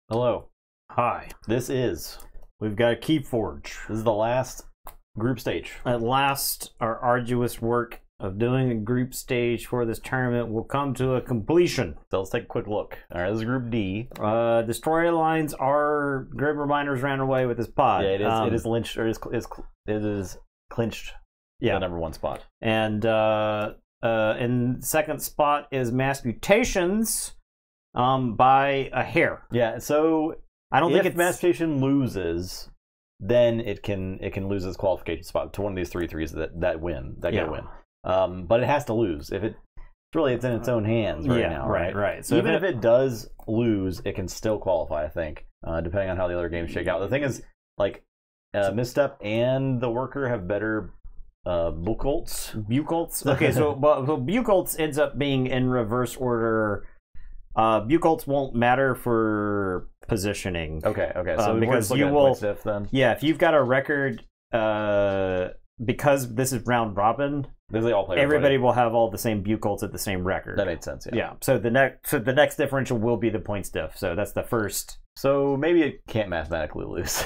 Hello. Hi. We've got Keyforge. This is the last group stage. At last, our arduous work of doing a group stage for this tournament will come to a completion. So let's take a quick look. All right, this is Group D. The storylines are Grim Reminders ran away with his pod. Yeah, it is lynched, or it is clinched. Yeah, the number one spot. And in second spot is Mass Mutations, by a hair. Yeah, so I don't think if Mass Mutation loses, then it can lose its qualification spot to one of these 3-3s that get a win. But it has to lose. If it's in its own hands now, right? Right. So even if it does lose, it can still qualify, I think, depending on how the other games shake out. The thing is, like, Misstep and the Worker have better Buchholz. Okay, so Buchholz ends up being in reverse order. Buchholz won't matter for positioning. Okay. So because you will, then. Yeah, if you've got a record, because this is round robin, they all play. Everybody will have all the same Buchholz at the same record. That made sense. Yeah. So the next differential will be the points diff. So that's the first. So maybe it can't mathematically lose.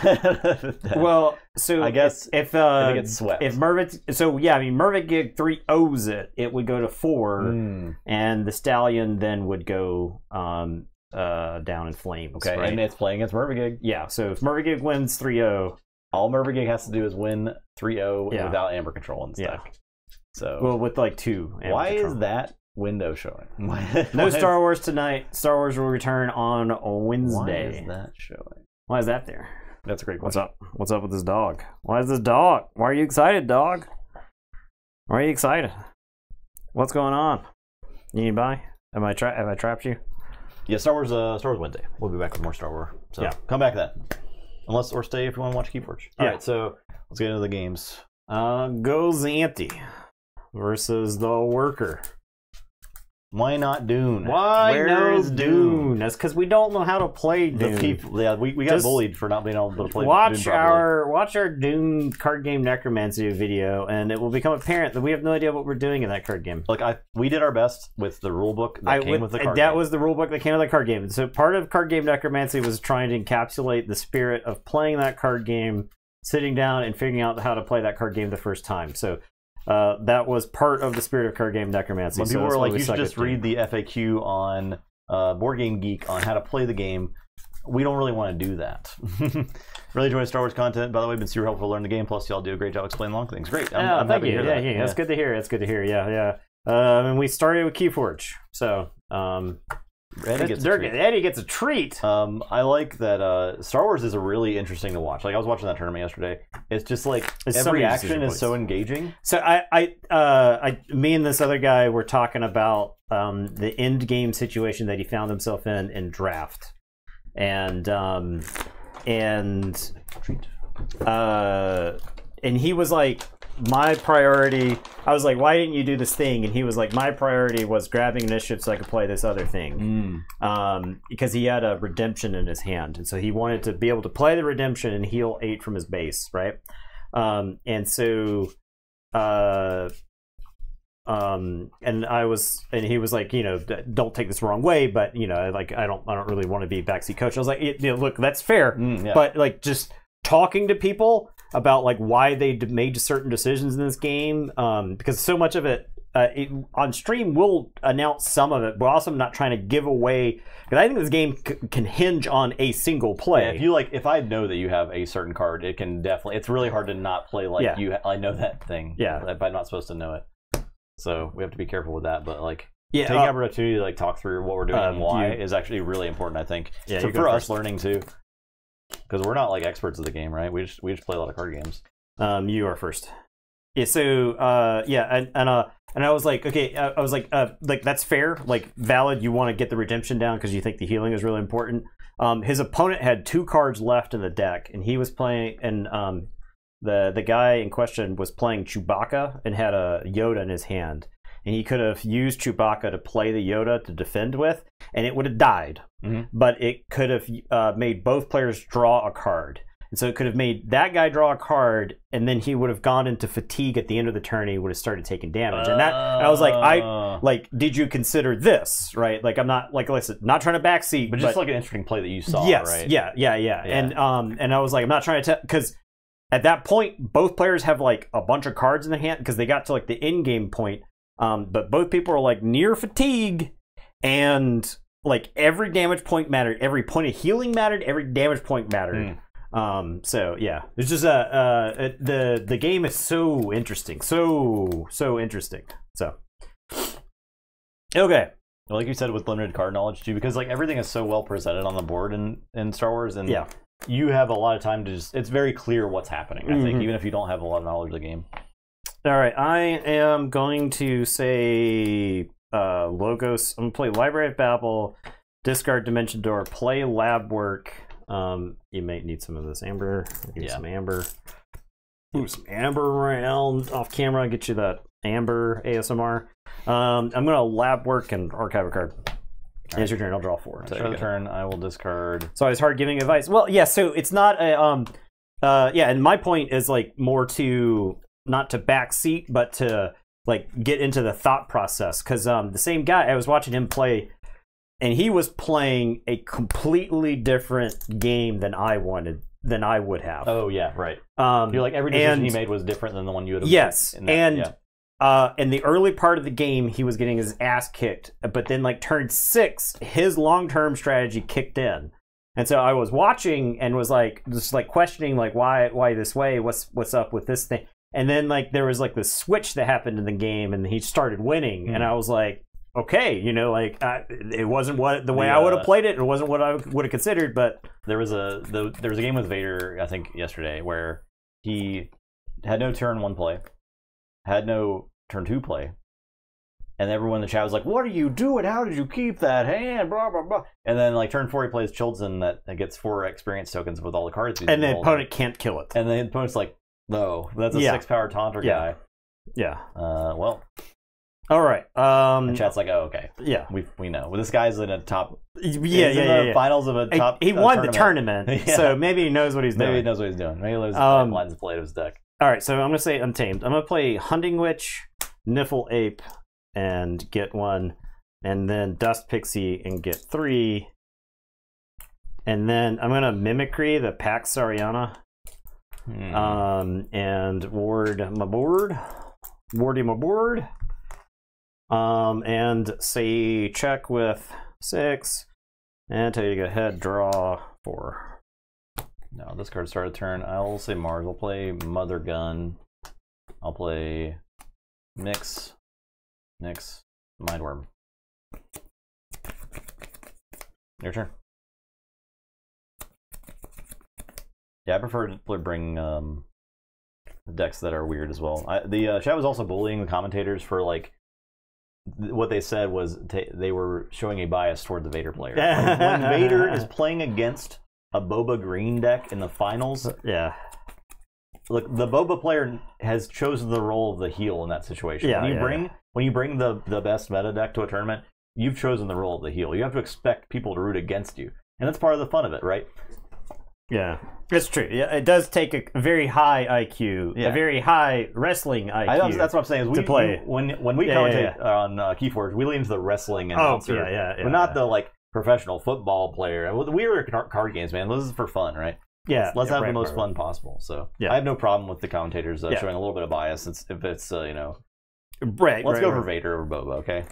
Well, so I guess if it gets swept. If Mervic Gig 3-0s it would go to 4, and the Stallion then would go down in flames. Okay, right? and it's playing against Mervic. Yeah, so if Mervic wins 3-0, all Mervic has to do is win 3-0 without Amber Control and stuff. Yeah. So with like 2 Amber why Control. is that window showing? No Star Wars tonight. Star Wars will return on Wednesday. Why is that showing? Why is that there? That's a great question. What's up with this dog? Why is this dog? Why are you excited, dog? Why are you excited? What's going on? You need to buy? Have I trapped you? Yeah, Star Wars Wednesday. We'll be back with more Star Wars. So come back then. Or stay if you want to watch Keyforge. All right, so let's get into the games. Go Xanthi versus the Worker. Why not Dune? Where is Dune? That's because we don't know how to play Dune. We got bullied for not being able to play Dune Watch our Dune card game necromancy video, and it will become apparent that we have no idea what we're doing in that card game. We did our best with the rule book that came with the card game. That was the rule book that came with the card game. So part of card game necromancy was trying to encapsulate the spirit of playing that card game, sitting down and figuring out how to play that card game the first time. So that was part of the spirit of card game necromancy. When people were like, you should just read the FAQ on Board Game Geek on how to play the game, we don't really want to do that. Really enjoying Star Wars content. By the way, been super helpful to learn the game. Plus, y'all do a great job explaining long things. Great. I'm thank happy you. to hear that. That's good to hear. It's good to hear. Yeah. And we started with Keyforge. So Eddie gets a treat. I like that Star Wars is really interesting to watch. Like, I was watching that tournament yesterday. It's just like every action is so engaging. So me and this other guy were talking about the end game situation that he found himself in draft, and he was like, my priority, I was like, why didn't you do this thing? And he was like, my priority was grabbing initiative so I could play this other thing. Because he had a redemption in his hand. And so he wanted to be able to play the redemption and heal 8 from his base, right? And he was like, don't take this the wrong way, but I don't really want to be backseat coach. I was like, look, that's fair. But like, just talking to people about like why they made certain decisions in this game, because so much of it, on stream we'll announce some of it, but also I'm not trying to give away, because I think this game can hinge on a single play. Yeah, if I know that you have a certain card, it can definitely, it's really hard to not play like I know that thing. Yeah, if I'm not supposed to know it. So we have to be careful with that, but taking opportunity to talk through what we're doing and why is actually really important, I think. Yeah, so for us learning too. Because we're not experts of the game, right? We just play a lot of card games. You are first. Yeah. So and I was like, okay. I was like that's fair. Valid. You want to get the redemption down because you think the healing is really important. His opponent had 2 cards left in the deck, and he was playing. And the guy in question was playing Chewbacca and had a Yoda in his hand. And he could have used Chewbacca to play the Yoda to defend with, and it would have died. But it could have made both players draw a card. And so it could have made that guy draw a card, and then he would have gone into fatigue at the end of the turn. And he would have started taking damage, and I was like, did you consider this? Right? Like, I'm not like, listen, not trying to backseat, but just like an interesting play that you saw. Yes, right? Yeah. And I was like, I'm not trying to because at that point, both players have like a bunch of cards in their hand because they got to like the end game point. But both people are like near fatigue, and like every damage point mattered, every point of healing mattered, every damage point mattered. So yeah, it's just the game is so interesting, so interesting. So okay. Like you said, with limited card knowledge too, because like everything is so well presented on the board in Star Wars, and you have a lot of time to just, it's very clear what's happening, I think, even if you don't have a lot of knowledge of the game. All right, I am going to say Logos. I'm going to play Library of Babel, discard Dimension Door, play Lab Work. You may need some of this amber. I'll give you some amber. Move some amber around off camera, get you that amber ASMR. I'm going to Lab Work and archive a card. It's your turn. I'll draw 4. So your turn. I will discard. So it's hard giving advice. Well, yeah. So it's not a and my point is like more to not to backseat, but to like get into the thought process. Because the same guy, I was watching him play, and he was playing a completely different game than I would have. Oh yeah, right. You're like every decision he made was different than the one you would have. Yes, in the early part of the game, he was getting his ass kicked, but then like turn 6, his long-term strategy kicked in, and so I was watching and was like just like questioning like why this way, what's up with this thing, and then like there was like this switch that happened in the game, and he started winning, and I was like, okay, you know, like it wasn't the way I would have played it. It wasn't what I would have considered, but there was a game with Vader, I think yesterday, where he had no turn 1 play, had no turn 2 play, and everyone in the chat was like, "What are you doing? How did you keep that hand?" Blah blah blah. And then like turn 4 he plays Children that gets 4 experience tokens with all the cards. And the opponent can't kill it. And the opponent's like, "No, that's a 6-power taunter guy." Yeah. Well. All right. And chat's like, "Oh, okay. Yeah, we know. Well, this guy's in a top. Yeah. Finals of a top. He won the tournament, so maybe he knows what he's doing. Maybe he knows what he's doing. Maybe he knows the lines of play of his deck. All right, so I'm gonna say Untamed. I'm gonna play Hunting Witch, Niffle Ape, and get 1, and then Dust Pixie and get 3, and then I'm gonna Mimicry the Pax Sariana, and ward my board, and say check with 6, and tell you to go ahead, draw 4. No, this card started turn. I'll say Mars. I'll play Mother Gun. I'll play Nyx, Mindworm. Your turn. Yeah, I prefer to bring decks that are weird as well. The chat was also bullying the commentators for like what they said was they were showing a bias toward the Vader player. Like, when Vader is playing against a Boba Green deck in the finals, look, the Boba player has chosen the role of the heel in that situation. When you bring the best meta deck to a tournament, you've chosen the role of the heel. You have to expect people to root against you, and that's part of the fun of it, right? Yeah, it's true. Yeah, it does take a very high IQ, a very high wrestling IQ. That's what I'm saying. Is when we commentate on Keyforge, we lean into the wrestling announcer. We're not the like professional football player. We were card games, man. This is for fun, right? Yeah, let's have the most fun possible. So I have no problem with the commentators showing a little bit of bias. If it's let's go for Vader over Boba, okay?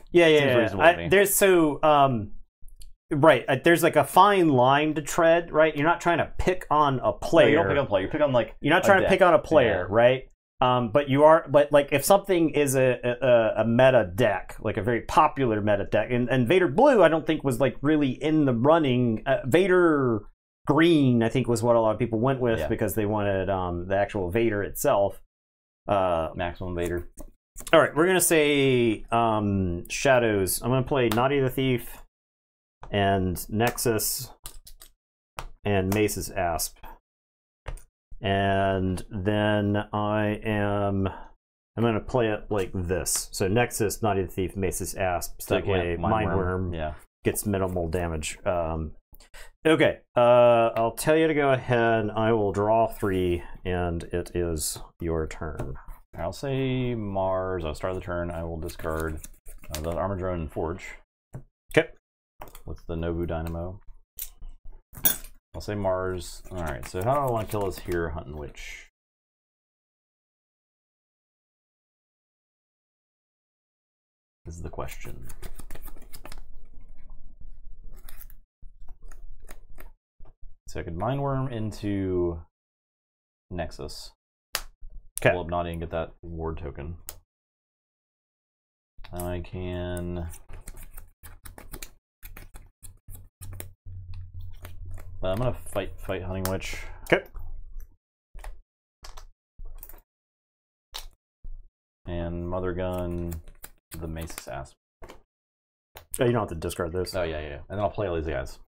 There's like a fine line to tread, right? You're not trying to pick on a player. No, you don't pick on a player. You pick on like you're not trying to pick on a player, right? But you are. But like if something is a meta deck, like a very popular meta deck, and Vader Blue, I don't think was like really in the running. Vader Green, I think, was what a lot of people went with because they wanted the actual Vader itself. Maximum Vader. All right, we're gonna say Shadows. I'm gonna play Naughty the Thief and Nexus and Mace's Asp, and then I'm gonna play it like this. So Nexus, Naughty the Thief, Mace's Asp. So that way Mindworm gets minimal damage. Okay, I'll tell you to go ahead. I will draw 3, and it is your turn. I'll say Mars. I'll start the turn. I will discard the Armor Drone and Forge. Okay. With the Novu Dynamo. I'll say Mars. Alright, so how do I want to kill this here, Hunting Witch? This is the question. So I could Mind Worm into Nexus. Okay. Pull up Naughty and get that ward token. I can... I'm gonna fight Hunting Witch. Okay. And Mother Gun the Mace Assassin. Oh, you don't have to discard this. Oh, yeah. And then I'll play all these guys.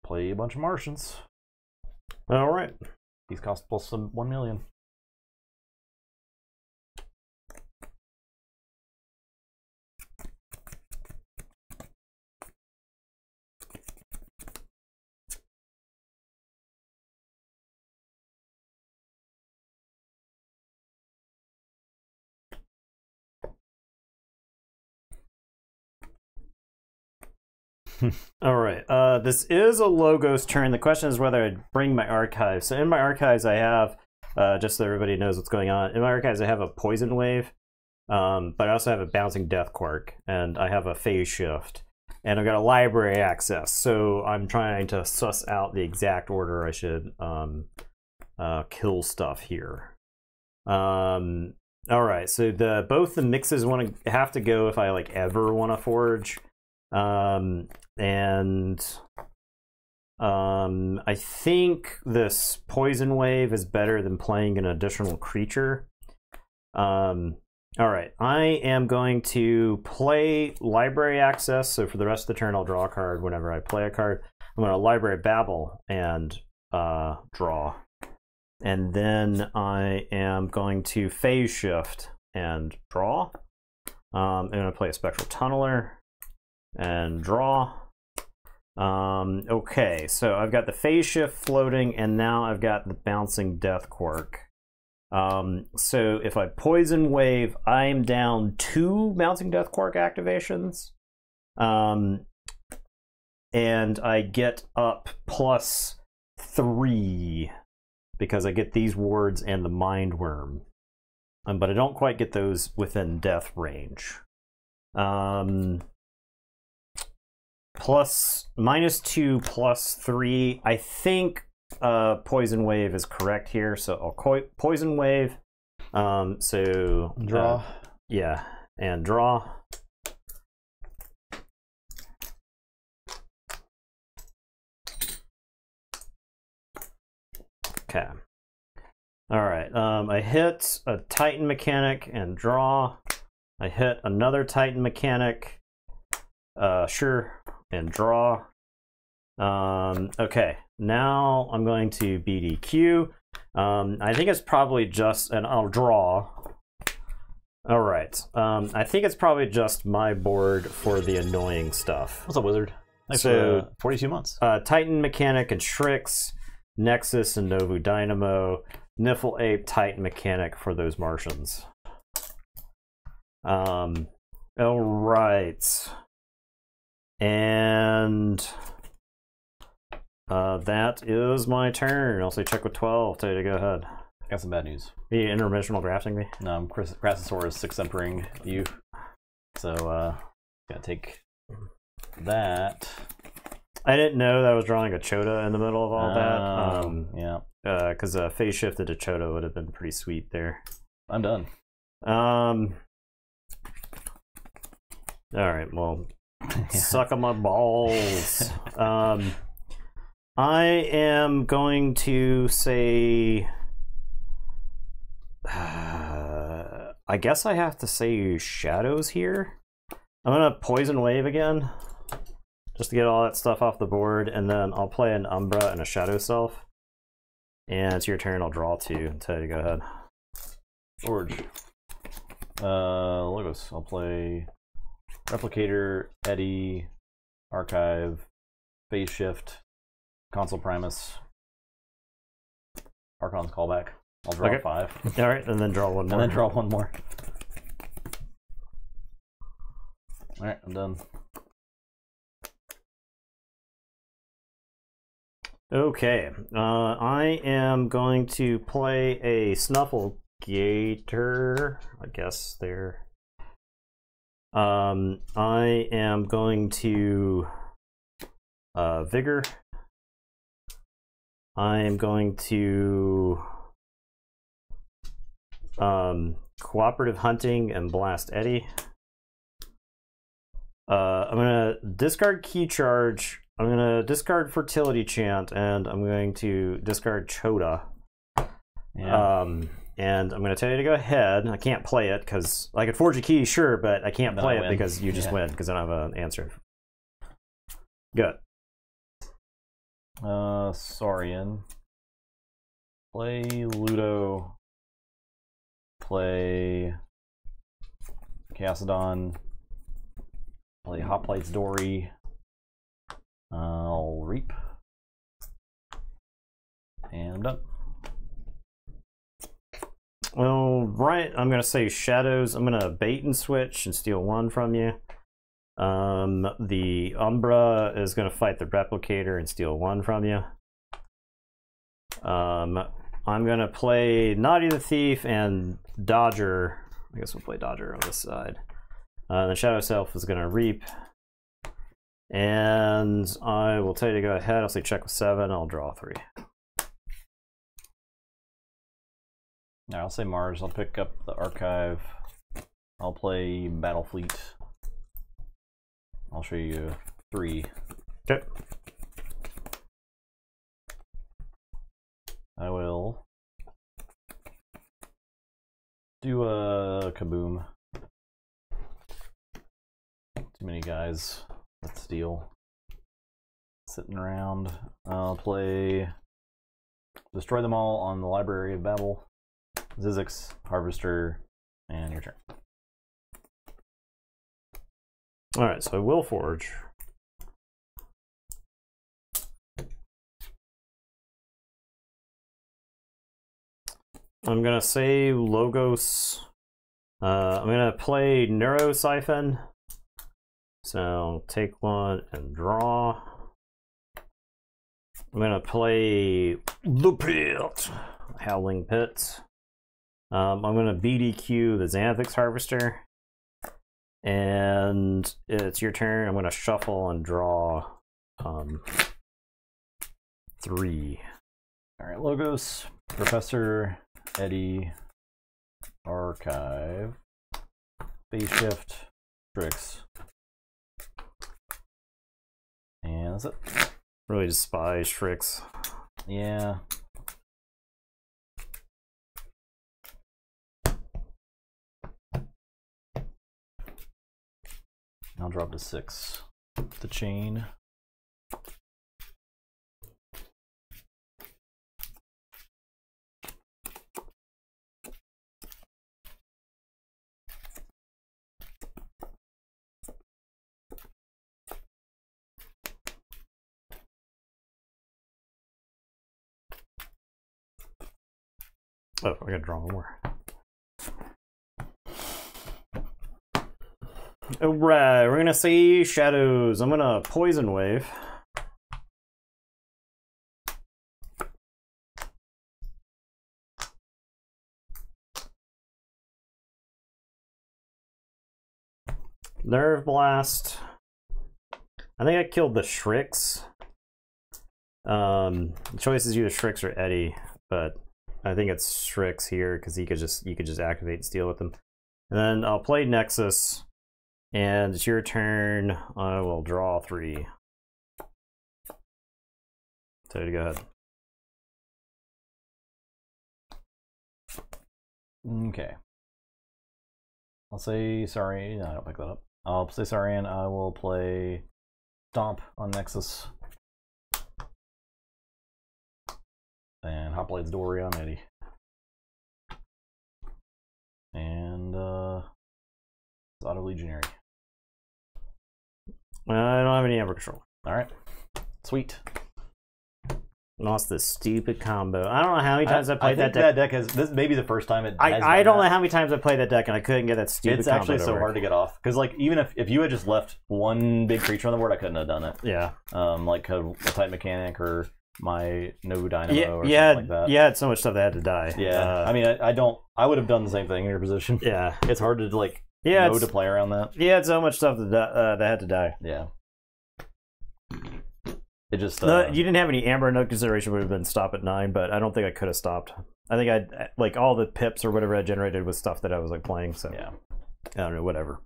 Play a bunch of Martians. All right. These cost plus 1 million. All right. This is a Logos turn. The question is whether I'd bring my archives. So in my archives, I have, just so everybody knows what's going on, in my archives, I have a Poison Wave, but I also have a Bouncing Death Quark, and I have a Phase Shift, and I've got a Library Access. So I'm trying to suss out the exact order I should kill stuff here. All right. So both the mixes have to go if I like ever want to forge. I think this Poison Wave is better than playing an additional creature. All right, I am going to play Library Access, so for the rest of the turn I'll draw a card whenever I play a card. I'm going to Library Babble and draw. And then I am going to Phase Shift and draw. I'm going to play a Spectral Tunneler and draw. Okay, so I've got the Phase Shift floating, and now I've got the Bouncing Death Quark. So if I Poison Wave, I'm down 2 Bouncing Death Quark activations. And I get up +3 because I get these wards and the Mind Worm. But I don't quite get those within death range. -2 +3. I think Poison Wave is correct here, so I'll Poison Wave. So draw. Yeah, and draw. Okay. All right. I hit a Titan mechanic and draw. I hit another Titan mechanic. Sure. And draw. Okay, now I'm going to BDQ. I think it's probably just, and I'll draw. All right. I think it's probably just my board for the annoying stuff. What's up, Wizard? Thanks so, for 42 months. Titan Mechanic and Shrix, Nexus and Novu Dynamo, Niffle Ape, Titan Mechanic for those Martians. All right. And that is my turn. I'll say check with 12. Tell you to go ahead. Got some bad news. Are you interdimensional drafting me? No, I'm Crassosaurus 6 entering you. So, gotta take that. I didn't know that I was drawing a Chota in the middle of all that. Yeah. Because Phase Shifted to Chota would have been pretty sweet there. I'm done. All right, well, suck on my balls. I am going to say... I guess I have to say Shadows here. I'm going to Poison Wave again, just to get all that stuff off the board, and then I'll play an Umbra and a Shadow Self. And it's your turn, I'll draw 2 and tell you to go ahead. Forge. Logos. I'll play Replicator, Eddy, Archive, Phase Shift, Console Primus, Archon's Callback. I'll draw 5. All right, and then draw 1 more. And then draw 1 more. All right, I'm done. Okay, I am going to play a Snufflegator. I guess there. I am going to Vigor. I am going to Cooperative Hunting and Blast Eddy. I'm going to discard Key Charge. I'm going to discard Fertility Chant, and I'm going to discard Chota. Yeah. And I'm going to tell you to go ahead. I can't play it because I could forge a key, sure, but I can't play it because you just win because I don't have an answer. Good. Saurian. Play Ludo. Play Cassadon. Play Hoplites Dory. I'll Reap. And I'm done. Well, right, I'm going to say Shadows. I'm going to bait and switch and steal 1 from you. The Umbra is going to fight the Replicator and steal 1 from you. I'm going to play Naughty the Thief and Dodger. I guess we'll play Dodger on this side. The Shadow Self is going to Reap. And I will tell you to go ahead. I'll say check with 7. I'll draw 3. Now I'll say Mars. I'll pick up the Archive. I'll play Battlefleet. I'll show you 3. Okay. I will do a Kaboom. Too many guys with steel sitting around. I'll play Destroy Them All on the Library of Babel. Zizix, Harvester, and your turn. Alright, so I will forge. I'm gonna say Logos. I'm gonna play Neurosiphon. So take 1 and draw. I'm gonna play the Pit, Howling Pit. I'm gonna BDQ the Xanthix Harvester. And it's your turn. I'm gonna shuffle and draw 3. Alright, Logos, Professor, Eddy, Archive, Phase Shift, Tricks. And that's it. Really despise Tricks. Yeah. I'll drop to 6. The chain. Oh, I gotta draw 1 more. Alright, we're gonna see Shadows. I'm gonna Poison Wave. Nerve Blast. I think I killed the Shrix. The choice is either Shrix or Eddy, but I think it's Shrix here because you could just activate and steal with them. And then I'll play Nexus. And it's your turn. I will draw 3. So to go ahead. Okay. I'll say sorry. No, I don't pick that up. I'll say sorry, and I will play Stomp on Nexus. And Hoplites Dory on Eddy. And Legionary. I don't have any Amber Control. All right. Sweet. Lost this stupid combo. I don't know how many times I played that deck. That deck has this may be the first time it. I don't know how many times I played that deck and I couldn't get that stupid. It's actually so hard to get off because like even if you had just left one big creature on the board, I couldn't have done it. Yeah. Like a Titan Mechanic or my Nobu Dynamo or something like that. You had so much stuff that had to die. Yeah. I mean, I would have done the same thing in your position. Yeah. It's hard to like know to play around that. You had so much stuff that had to die. Yeah. It just you didn't have any Amber. No consideration would have been stop at 9, but I don't think I could have stopped. I think I'd like all the pips or whatever I generated was stuff that I was like playing. So yeah, I don't know. Whatever.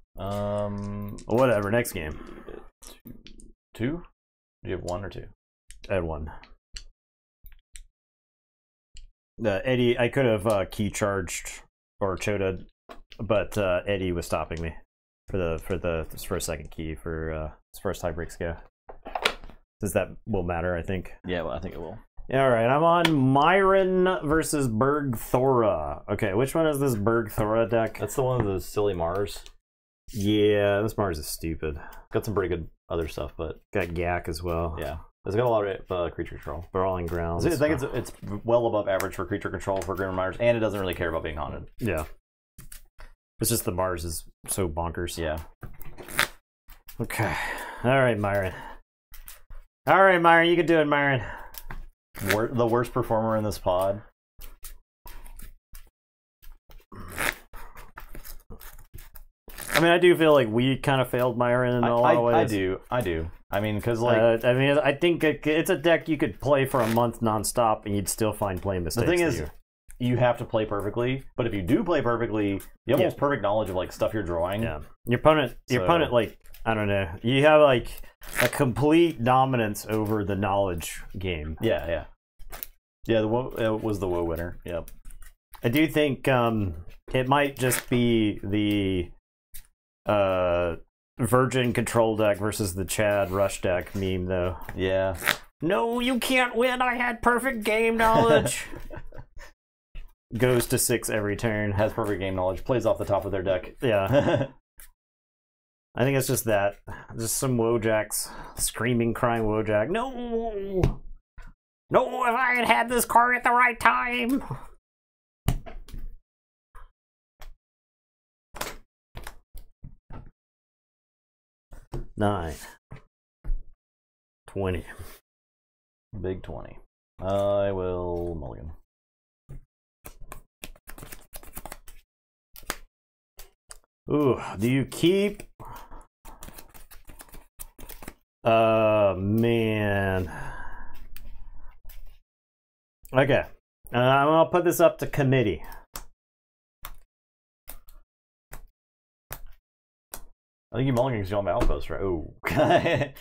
Whatever. Next game. 2? Do you have 1 or 2? I had 1. Eddie, I could have key charged or Choda, but Eddie was stopping me for the first second key for as far as tie breaks go. Does that will matter? I think. Yeah, well, I think it will. All right, I'm on Myron versus Berg Thora. Okay, which one is this Berg Thora deck? That's the one of those silly Mars. Yeah, this Mars is stupid. Got some pretty good other stuff, but got Gak as well. Yeah, it's got a lot of creature control. Brawling Grounds. I think it's well above average for creature control for Grim Mars, and it doesn't really care about being haunted. Yeah, it's just the Mars is so bonkers. Yeah. Okay. All right, Myron. All right, Myron, you can do it, Myron. The worst performer in this pod. I mean, I do feel like we kind of failed Myron in a lot of ways. I do. I mean, because like, I think it's a deck you could play for a month nonstop, and you'd still find play mistakes. The thing is, you have to play perfectly. But if you do play perfectly, you have almost perfect knowledge of like stuff you're drawing. Yeah, your opponent, like I don't know, you have like a complete dominance over the knowledge game. Yeah. Yeah, it was the WoW winner. Yep. I do think it might just be the Virgin control deck versus the Chad Rush deck meme, though. Yeah. No, you can't win. I had perfect game knowledge. Goes to 6 every turn. Has perfect game knowledge. Plays off the top of their deck. Yeah. I think it's just that. Just some Wojacks. Screaming, crying Wojak. No! No, if I had had this card at the right time! $9. $20. Big 20. I will mulligan. Ooh, do you keep? Man. Okay. I'm going to put this up to committee. I think you mulligan because you don't have Outpost, right?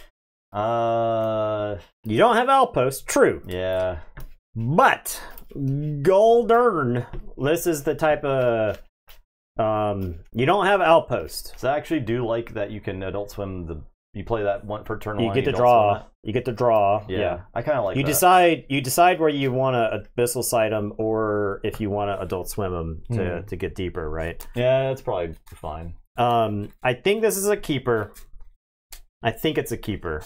Oh. You don't have Outpost, true. Yeah. But, Goldern, this is the type of... you don't have Outpost. So I actually do like that you can Adult Swim the... You play that one for turn 1. You get to draw. You get to draw. Yeah. I kind of like that. You decide where you want to Abyssal Sight them or if you want to Adult Swim them to get deeper, right? Yeah, that's probably fine. I think this is a keeper. I think it's a keeper.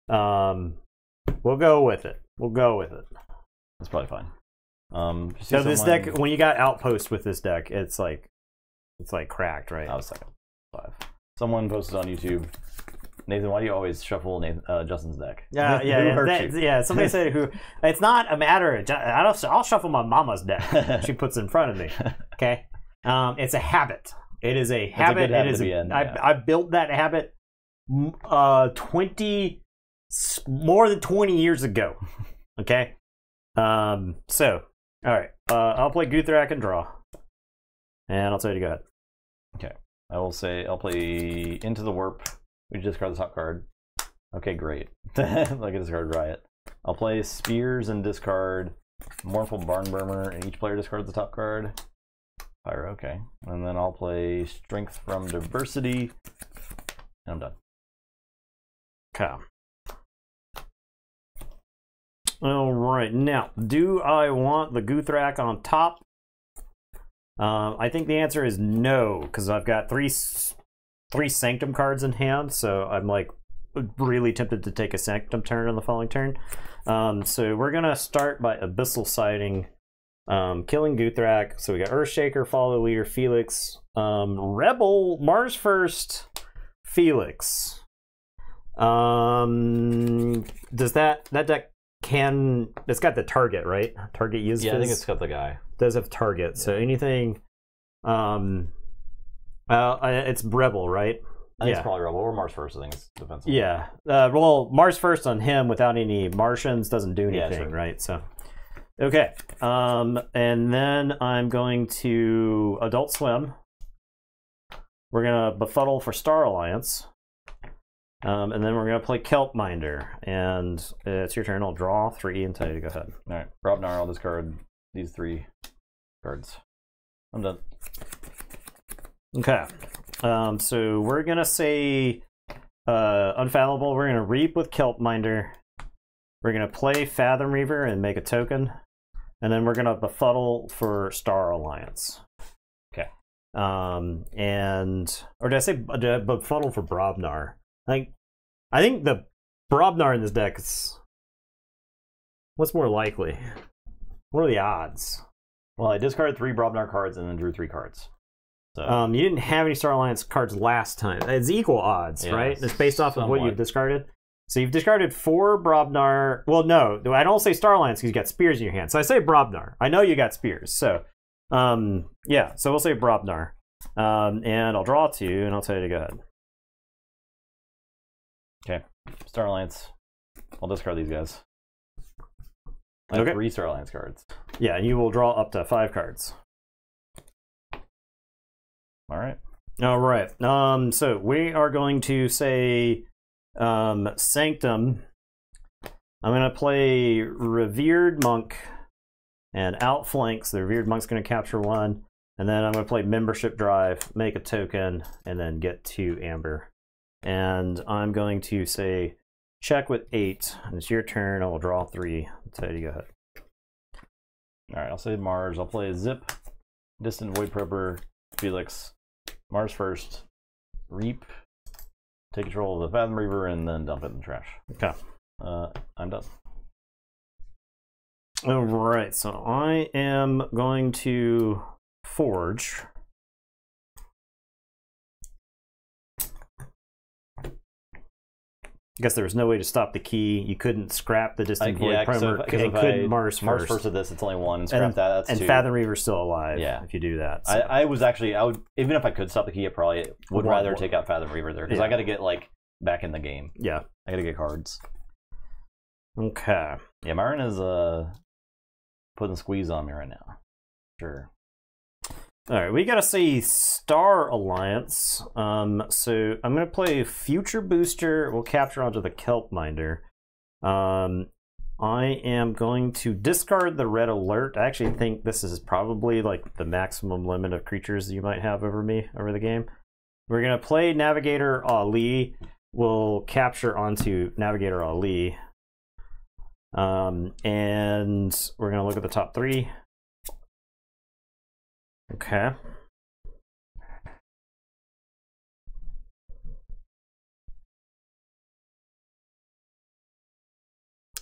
We'll go with it. That's probably fine. So this deck, when you got Outpost with this deck, it's like cracked, right? I was second. 5. Someone posted on YouTube, Nathan, why do you always shuffle Justin's deck? Yeah. Somebody said who. It's not a matter of. I'll shuffle my mama's deck. She puts in front of me. Okay. It's a habit. It is a habit. I built that habit more than 20 years ago. Okay. So, all right. I'll play Guthrak and draw. And I'll tell you to go ahead. Okay. I'll play Into the Warp. We discard the top card. Okay, great. I can discard Riot. I'll play Spears and discard Mournful Barnburner, and each player discards the top card. Pyro, okay. And then I'll play Strength from Diversity, and I'm done. Okay. All right, now, do I want the Guthrak on top I think the answer is no, because I've got three Sanctum cards in hand, so I'm like really tempted to take a Sanctum turn on the following turn. So we're gonna start by Abyssal Sighting, killing Guthrak. So we got Earthshaker, Follow Leader, Felix, Rebel, Mars First, Felix. Does that deck it's got the target, right? Target uses. Yeah, I think it's got the guy. Does have target. Yeah. So anything it's Rebel, right? I think it's probably Rebel or Mars First. I think it's defensive. Yeah. Well, Mars First on him without any Martians doesn't do anything, right? So okay. And then I'm going to Adult Swim. We're gonna Befuddle for Star Alliance. And then we're going to play Kelpminder. And it's your turn. I'll draw 3 and tell you to go ahead. All right. Brobnar, I'll discard these 3 cards. I'm done. Okay. So we're going to say Unfathomable. We're going to Reap with Kelpminder. We're going to play Fathom Reaver and make a token. And then we're going to Befuddle for Star Alliance. Okay. Or did I say Befuddle for Brobnar? I think the Brobnar in this deck is... What's more likely? What are the odds? Well, I discarded 3 Brobnar cards and then drew 3 cards. So. You didn't have any Star Alliance cards last time. It's equal odds, right? It's based off of what you've discarded. So you've discarded 4 Brobnar. Well, no, I don't say Star Alliance because you got Spears in your hand. So I say Brobnar. I know you got Spears. So, yeah. So we'll say Brobnar. And I'll draw 2, and I'll tell you to go ahead. Okay, Star Alliance. I'll discard these guys. I have 3 Star Alliance cards. Yeah, and you will draw up to 5 cards. All right. All right. So we are going to say Sanctum. I'm going to play Revered Monk and outflanks. The Revered Monk's going to capture 1, and then I'm going to play Membership Drive, make a token, and then get 2 Amber. And I'm going to say check with 8. And it's your turn. I will draw 3. So you go ahead. All right, I'll say Mars. I'll play Zip, Distant Void Prober, Felix, Mars First, Reap, take control of the Fathom Reaver, and then dump it in the trash. Okay. I'm done. All right, so I am going to Forge. I guess there was no way to stop the key. You couldn't scrap the Distant Void Prober because you couldn't Mars First of this. It's only 1. Scrap that. That's 2. Fathom Reaver's still alive. Yeah. If you do that. So. I would even if I could stop the key, I probably would rather take out Fathom Reaver there because I got to get back in the game. Yeah. I got to get cards. Okay. Yeah, Myron is putting the squeeze on me right now. Sure. All right, we gotta say Star Alliance. So I'm gonna play Future Booster. We'll capture onto the Kelpminder. I am going to discard the Red Alert. I actually think this is probably the maximum limit of creatures that you might have over me over the game. We're gonna play Navigator Ali. We'll capture onto Navigator Ali. And we're gonna look at the top 3. Okay.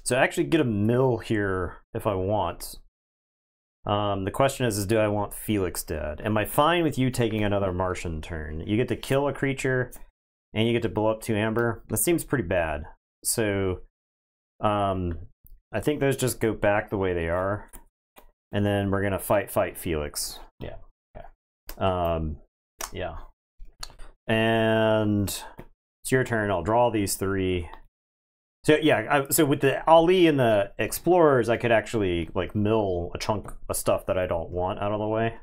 So I actually get a mill here if I want. The question is do I want Felix dead? Am I fine with you taking another Martian turn? You get to kill a creature, and you get to blow up 2 Amber. That seems pretty bad. So, I think those just go back the way they are. And then we're gonna fight Felix. Yeah. Okay. Yeah. And it's your turn. I'll draw these 3. So yeah, so with the Ali and the Explorers, I could actually mill a chunk of stuff that I don't want out of the way.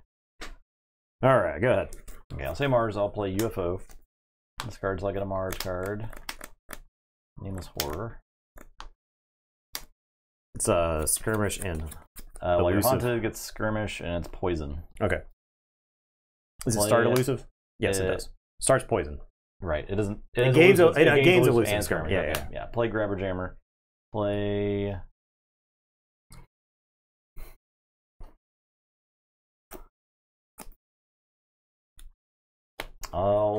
All right, go ahead. Okay, I'll say Mars. I'll play UFO. This card's like a Mars card. Nameless Horror. It's skirmish and while you're haunted, gets skirmish and it's poison. Okay. Does it start elusive? Yes, it does. Starts poison. Right. It doesn't. It gains elusive and skirmish. Yeah. Play Grabber Jammer. Play.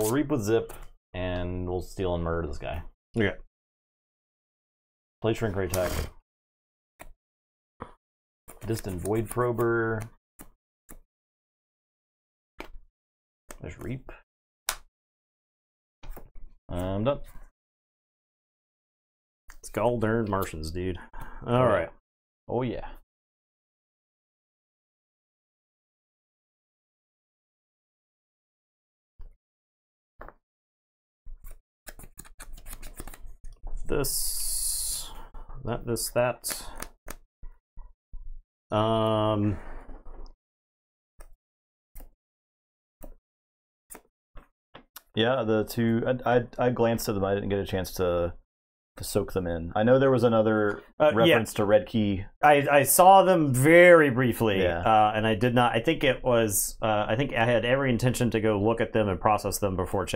we'll Reap with Zip, and we'll steal and murder this guy. Okay. Play Shrink Ray Tech. Distant Void Prober. There's Reap. I'm done. It's Goldern Martians, dude. All right. Oh, yeah. This, that. Yeah, the two. I glanced at them. I didn't get a chance to soak them in. I know there was another reference to Red Key. I saw them very briefly, yeah. And I did not. I think it was. I think I had every intention to go look at them and process them before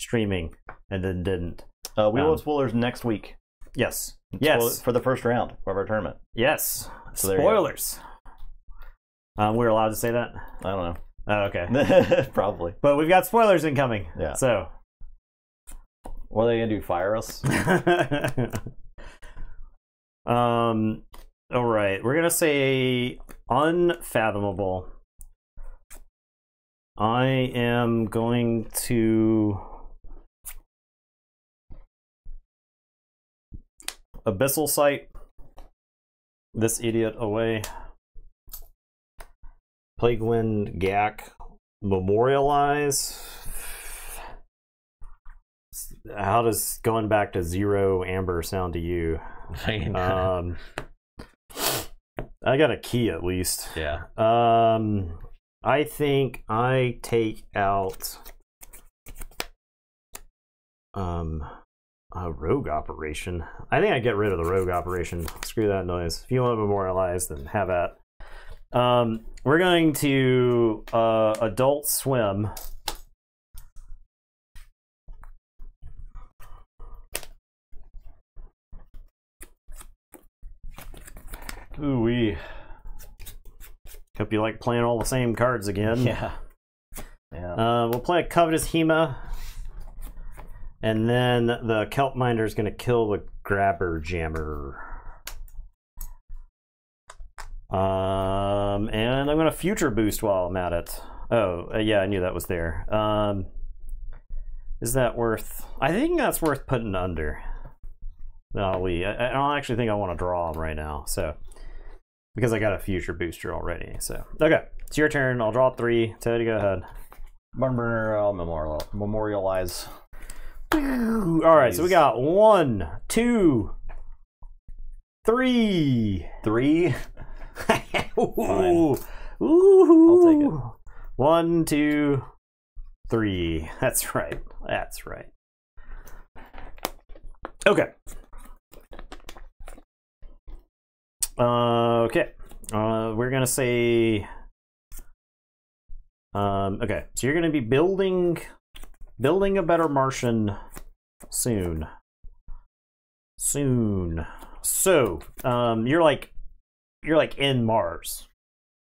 streaming, and then didn't. We will have spoilers next week. Yes. Yes. For the first round of our tournament. Yes. So spoilers. We're allowed to say that? I don't know. Oh, okay. Probably. But we've got spoilers incoming. Yeah. So. What are they going to do? Fire us? All right. We're going to say unfathomable. I am going to Abyssal Sight this idiot away. Plaguewind Gak Memorialize. How does going back to 0 Amber sound to you? I got a key at least. Yeah. I think I take out a rogue operation. I think I get rid of the rogue operation. Screw that noise. If you want to memorialize, then have at. We're going to Adult Swim. Ooh-wee. Hope you like playing all the same cards again. Yeah. Yeah. We'll play a Covetous Hema. And then the Kelp Minder is going to kill the Grabber Jammer. And I'm going to Future Boost while I'm at it. Oh, yeah, I knew that was there. Is that worth... I think that's worth putting under. No, I don't actually think I want to draw them right now, so... Because I got a Future Booster already, so... Okay, it's your turn. I'll draw 3. Teddy, go ahead. Barn Burner, I'll memorialize. Alright, so we got 1, 2, 3. 3? Ooh. I'll take it. 1, 2, 3. That's right. That's right. Okay. Okay. We're gonna say. Okay. So you're gonna be building a better Martian soon. So, you're like in Mars.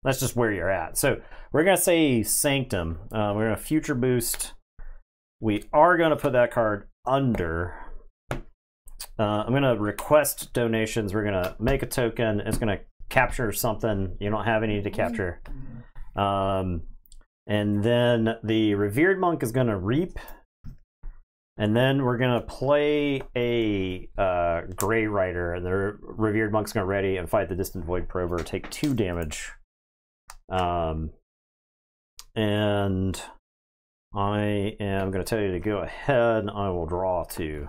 That's just where you're at. So we're gonna say Sanctum. We're gonna Future Boost. We are gonna put that card under. I'm gonna request donations. We're gonna make a token. It's gonna capture something you don't have any to capture. And then the Revered Monk is gonna Reap. And then we're gonna play a Grey Rider, and the Revered Monk's gonna ready and fight the Distant Void Prober, take 2 damage. And I am gonna tell you to go ahead, and I will draw 2.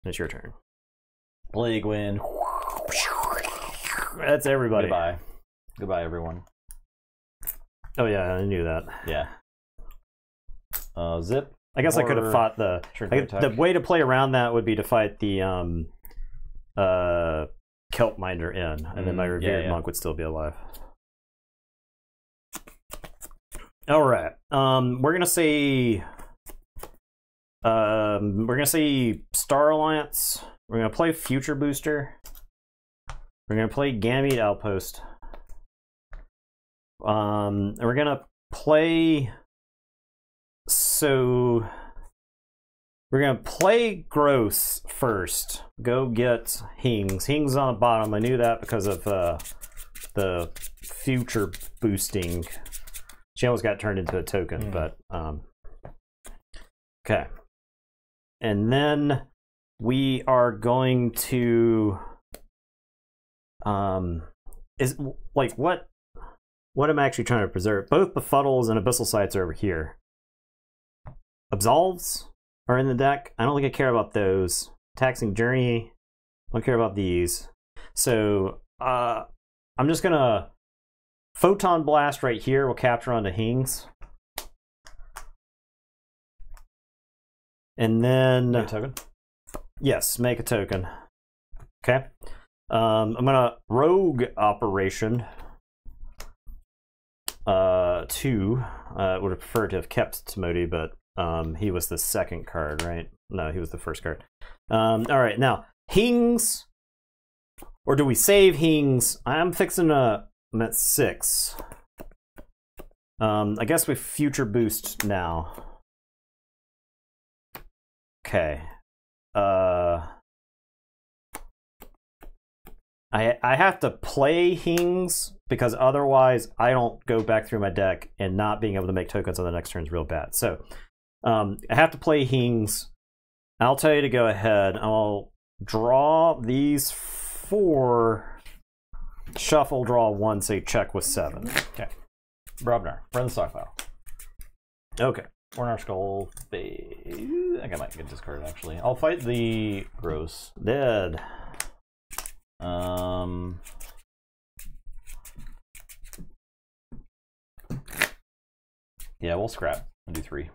It's your turn. Plaguewind. That's everybody. Goodbye. Goodbye, everyone. Oh yeah, I knew that. Yeah. Zip. I guess I could have fought the way to play around that would be to fight the Kelp Minder in, and then my Revered Monk would still be alive. All right. We're gonna say Star Alliance. We're gonna play Future Booster. We're gonna play Gamete Outpost. And we're gonna play so we're gonna play Gross first. Go get Hings. Hings on the bottom. I knew that because of the future boosting. She almost got turned into a token, but okay. And then we are going to is like what am I actually trying to preserve? Both Befuddles and Abyssal Sights are over here. Absolves are in the deck. I don't think I care about those. Taxing Journey, I don't care about these. So I'm just gonna Photon Blast right here. We'll capture onto Hings. And then make a token? Yes, make a token. Okay. I'm gonna Rogue Operation 2. Would have preferred to have kept Timoti, but he was the second card, right? No, he was the first card. All right, now Hings, or do we save Hings? I'm fixing I'm at 6. I guess we future boost now. Okay. I have to play Hings because otherwise I don't go back through my deck, and not being able to make tokens on the next turn is real bad. So I have to play Hings. I'll tell you to go ahead. I'll draw these 4, shuffle, draw 1, say check with 7. Okay. Brobnar, run the stockpile. Okay. Warnar Skull. I think I might get discarded actually. I'll fight the Gross. Dead. Yeah, we'll scrap and do 3.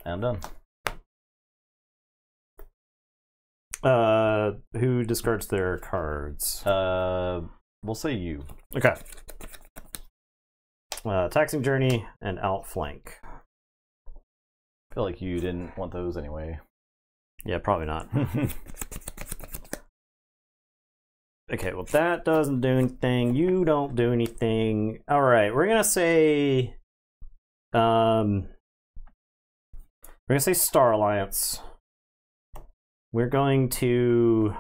And I'm done. Who discards their cards? We'll say you. Okay. Taxing Journey and Outflank. I feel like you didn't want those anyway. Yeah, probably not. Okay, well that doesn't do anything. You don't do anything. All right, we're gonna say, Star Alliance. We're going to.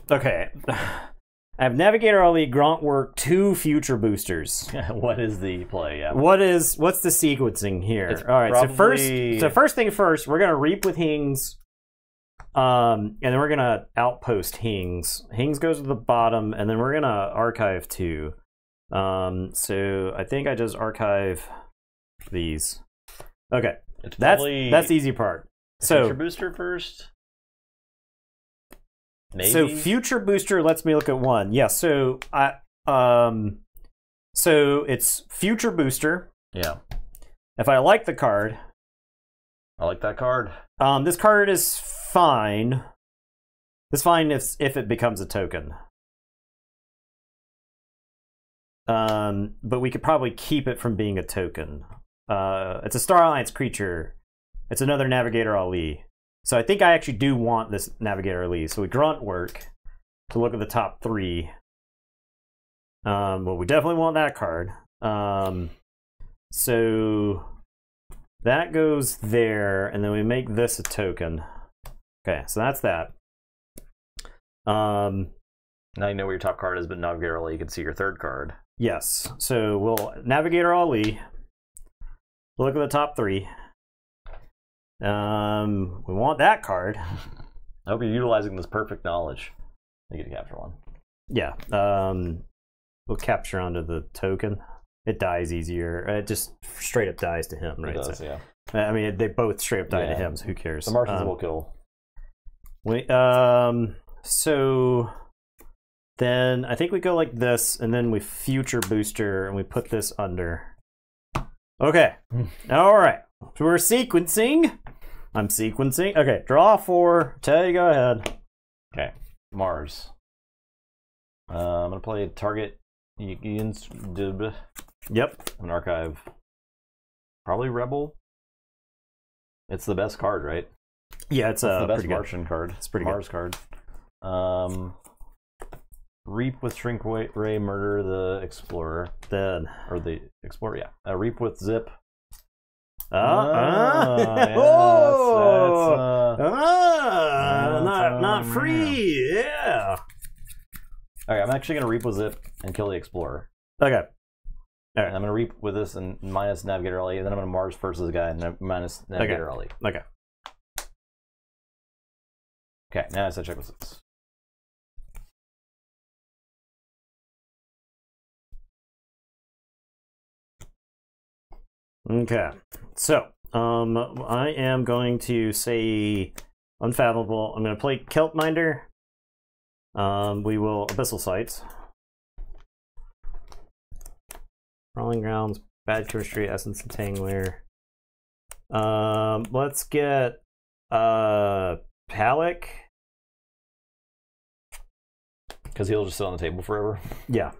Okay. I have Navigator Ali, Gruntwork, 2 future boosters. What is the play? Yeah. What's the sequencing here? It's all right. probably... So first thing first, we're gonna Reap with Hings, and then we're gonna Outpost Hings. Hings goes to the bottom, and then we're gonna archive 2. So I think I just archive these. Okay, that's the easy part. So future booster first. Maybe? So future booster lets me look at 1. Yeah, so so it's future booster. Yeah. If I like the card. I like that card. This card is fine. It's fine if it becomes a token. But we could probably keep it from being a token. It's a Star Alliance creature. It's another Navigator Ali. So I think I actually do want this Navigator Ali. So we Gruntwork to look at the top 3. Well, we definitely want that card. So that goes there, and then we make this a token. Okay, so that's that. Now you know where your top card is, but Navigator Ali, you can see your 3rd card. Yes. So we'll Navigator Ali. Look at the top 3. We want that card. I hope you're utilizing this perfect knowledge. You get to capture 1. Yeah. We'll capture onto the token. It dies easier. It just straight up dies to him, right? It does, so, yeah. I mean, they both straight up die to him, so who cares? The Martians will kill. So then I think we go like this, and then we future booster, and we put this under. Okay. All right. So we're sequencing. I'm sequencing. Okay, draw 4. Tell you go ahead. Okay, Mars. I'm gonna play target. Yep. An archive. Probably Rebel. It's the best card, right? Yeah, it's the best pretty Martian good. card. It's pretty Mars good. card. Reap with Shrink Ray, murder the Explorer. Then. Or the Explorer, yeah. Reap with Zip. Not free, yeah. Alright, I'm actually going to Reap with Zip and kill the Explorer. Okay. Alright. I'm going to Reap with this and minus Navigator LE, and then I'm going to Mars first this guy and minus Navigator LE. Okay. Okay, now I said check with this. Okay, so I am going to say Unfathomable. I'm going to play Kelpminder. We will Abyssal Sights. Rolling Grounds, Bad Chemistry, Essence Entangler. Let's get Palic. Because he'll just sit on the table forever. Yeah.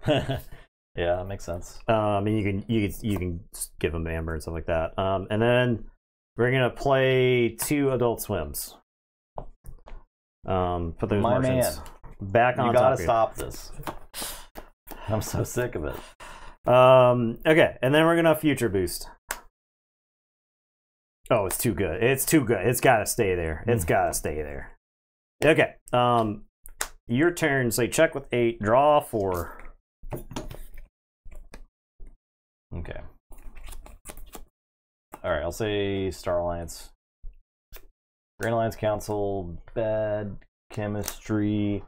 Yeah, that makes sense. And you can give him Amber and stuff like that. And then we're gonna play 2 Adult Swims. Put those Martians back on. You gotta stop this. I'm so sick of it. Okay, and then we're gonna Future Boost. Oh, it's too good. It's too good. It's gotta stay there. It's gotta stay there. Okay. Your turn. Say check with 8. Draw 4. Okay. Alright, I'll say Star Alliance. Grand Alliance Council, Bad Chemistry,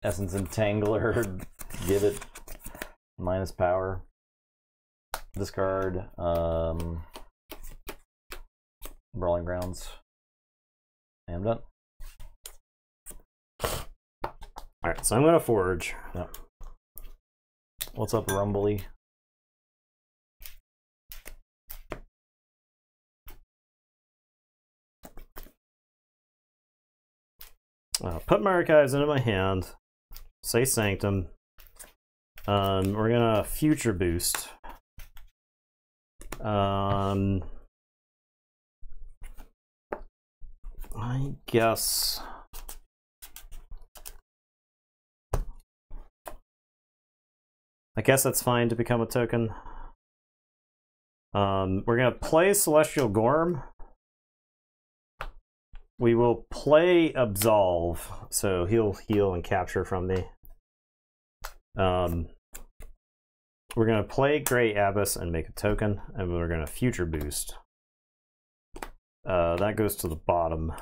Essence Entangler, give it minus power. Discard, Brawling Grounds. And I'm done. Alright, so I'm gonna Forge. Yep. What's up, Rumbly? Put my archives into my hand. Say Sanctum. We're gonna Future Boost. I guess. That's fine to become a token. We're gonna play Celestial Gorm. We will play Absolve, so he'll heal and capture from me. We're gonna play Grey Abyss and make a token, and we're gonna Future Boost. That goes to the bottom.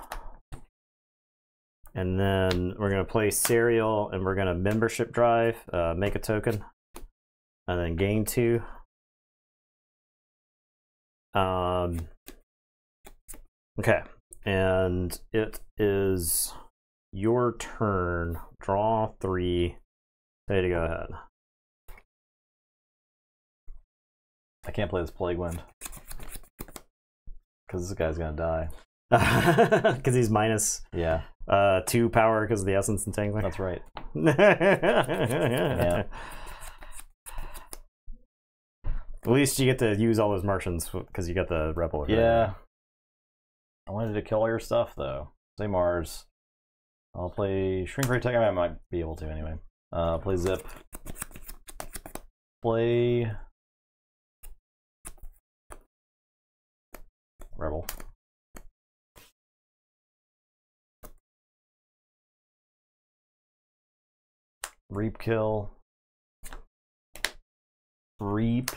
And then we're gonna play Serial, and we're gonna Membership Drive, make a token, and then gain 2. Okay. And it is your turn. Draw 3. Say to go ahead. I can't play this Plague Wind. Because this guy's gonna die. Because he's minus 2 power because of the Essence Entangler. That's right. Yeah. At least you get to use all those Martians because you got the Rebel. Yeah. I wanted to kill all your stuff, though. Say Mars. I'll play Shrink Ray Tech. I might be able to anyway. Play Zip. Play Rebel. Reap kill. Reap.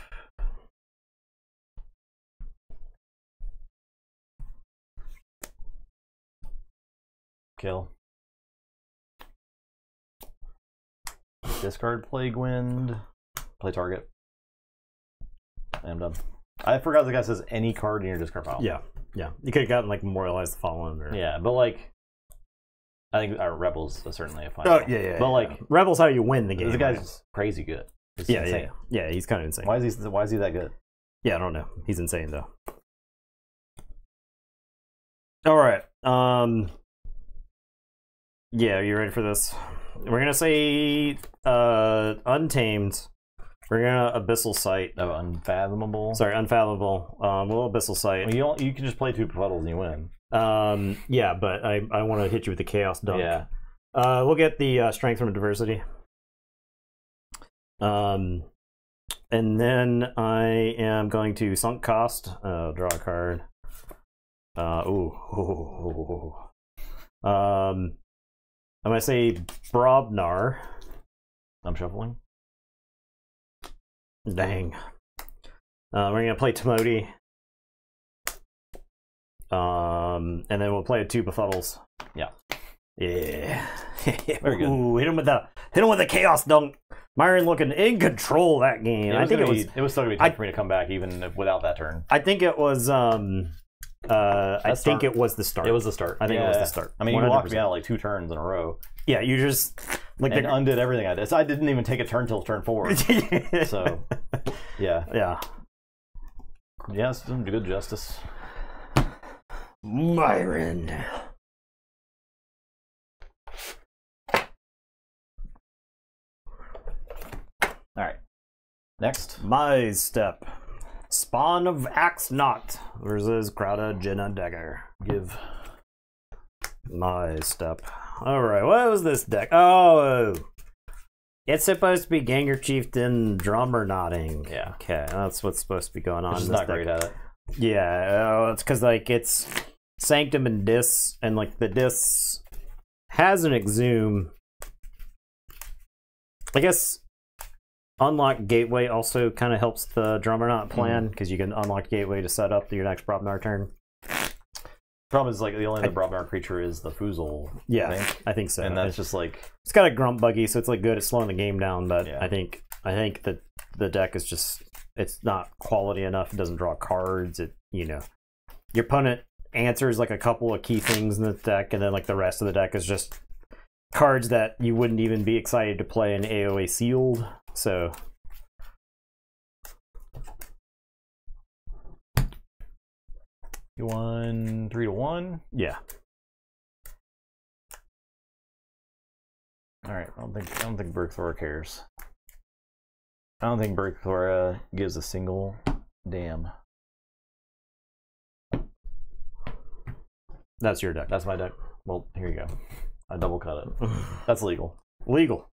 Kill. Discard Plague Wind. Play target. I'm done. I forgot the guy says any card in your discard pile. Yeah, yeah. You could have gotten like Memorialize the Fallen. Or... Yeah, but like, I think our Rebels is certainly a fine. Oh yeah. But like, Rebels how you win the game. The guy's crazy good. He's insane. Yeah. He's kind of insane. Why is he that good? Yeah, I don't know. He's insane though. All right. Yeah, are you ready for this? We're gonna say Untamed. We're gonna Abyssal Sight. Oh, Unfathomable. Sorry, Unfathomable. We'll Abyssal Sight. Well, you can just play 2 puddles and you win. Yeah, but I want to hit you with the Chaos Dunk. Yeah. We'll get the strength from diversity. And then I am going to sunk cost. Draw a card. I'm gonna say Brobnar. I'm shuffling. Dang. We're gonna play Timoti. And then we'll play a two befuddles. Yeah. Yeah. Very good. Ooh, hit him with the chaos dunk. Myron looking in control that game. Yeah, I think it was still gonna be tough for me to come back even without that turn. I think it was I think it was the start. It was the start. I think it was the start. I mean, 100%. You locked me out like 2 turns in a row. Yeah, you just and undid everything I did. So I didn't even take a turn till turn 4. So yeah. Yeah. Yeah, some good justice. Myron. Alright. Next. My step. Spawn of Axe Knot versus Crowda Jenna Dagger. Give. My step. Alright, what was this deck? Oh! It's supposed to be Ganger Chieftain Drummer Knotting. Yeah. Okay, that's what's supposed to be going on. Which is not great at it. Yeah, it's because, like, it's Sanctum and Dis, and, like, the Dis has an Exhume. I guess Unlock Gateway also kind of helps the Drummer Knot plan, because you can unlock Gateway to set up your next Brobnar turn. Problem is, like, the only other Brobnar creature is the Foozle. Yeah, I think so. And that's just like... It's got a Grump Buggy, so it's, like, good at slowing the game down, but yeah. I think that the deck is just... It's not quality enough. It doesn't draw cards. Your opponent answers like a couple of key things in the deck, and then like the rest of the deck is just cards that you wouldn't even be excited to play in AOA sealed. So 3-1. Yeah. All right. I don't think Bergthora cares. I don't think Bergthora gives a single damn. That's your deck. That's my deck. Well, here you go. I double cut it. That's legal. Legal.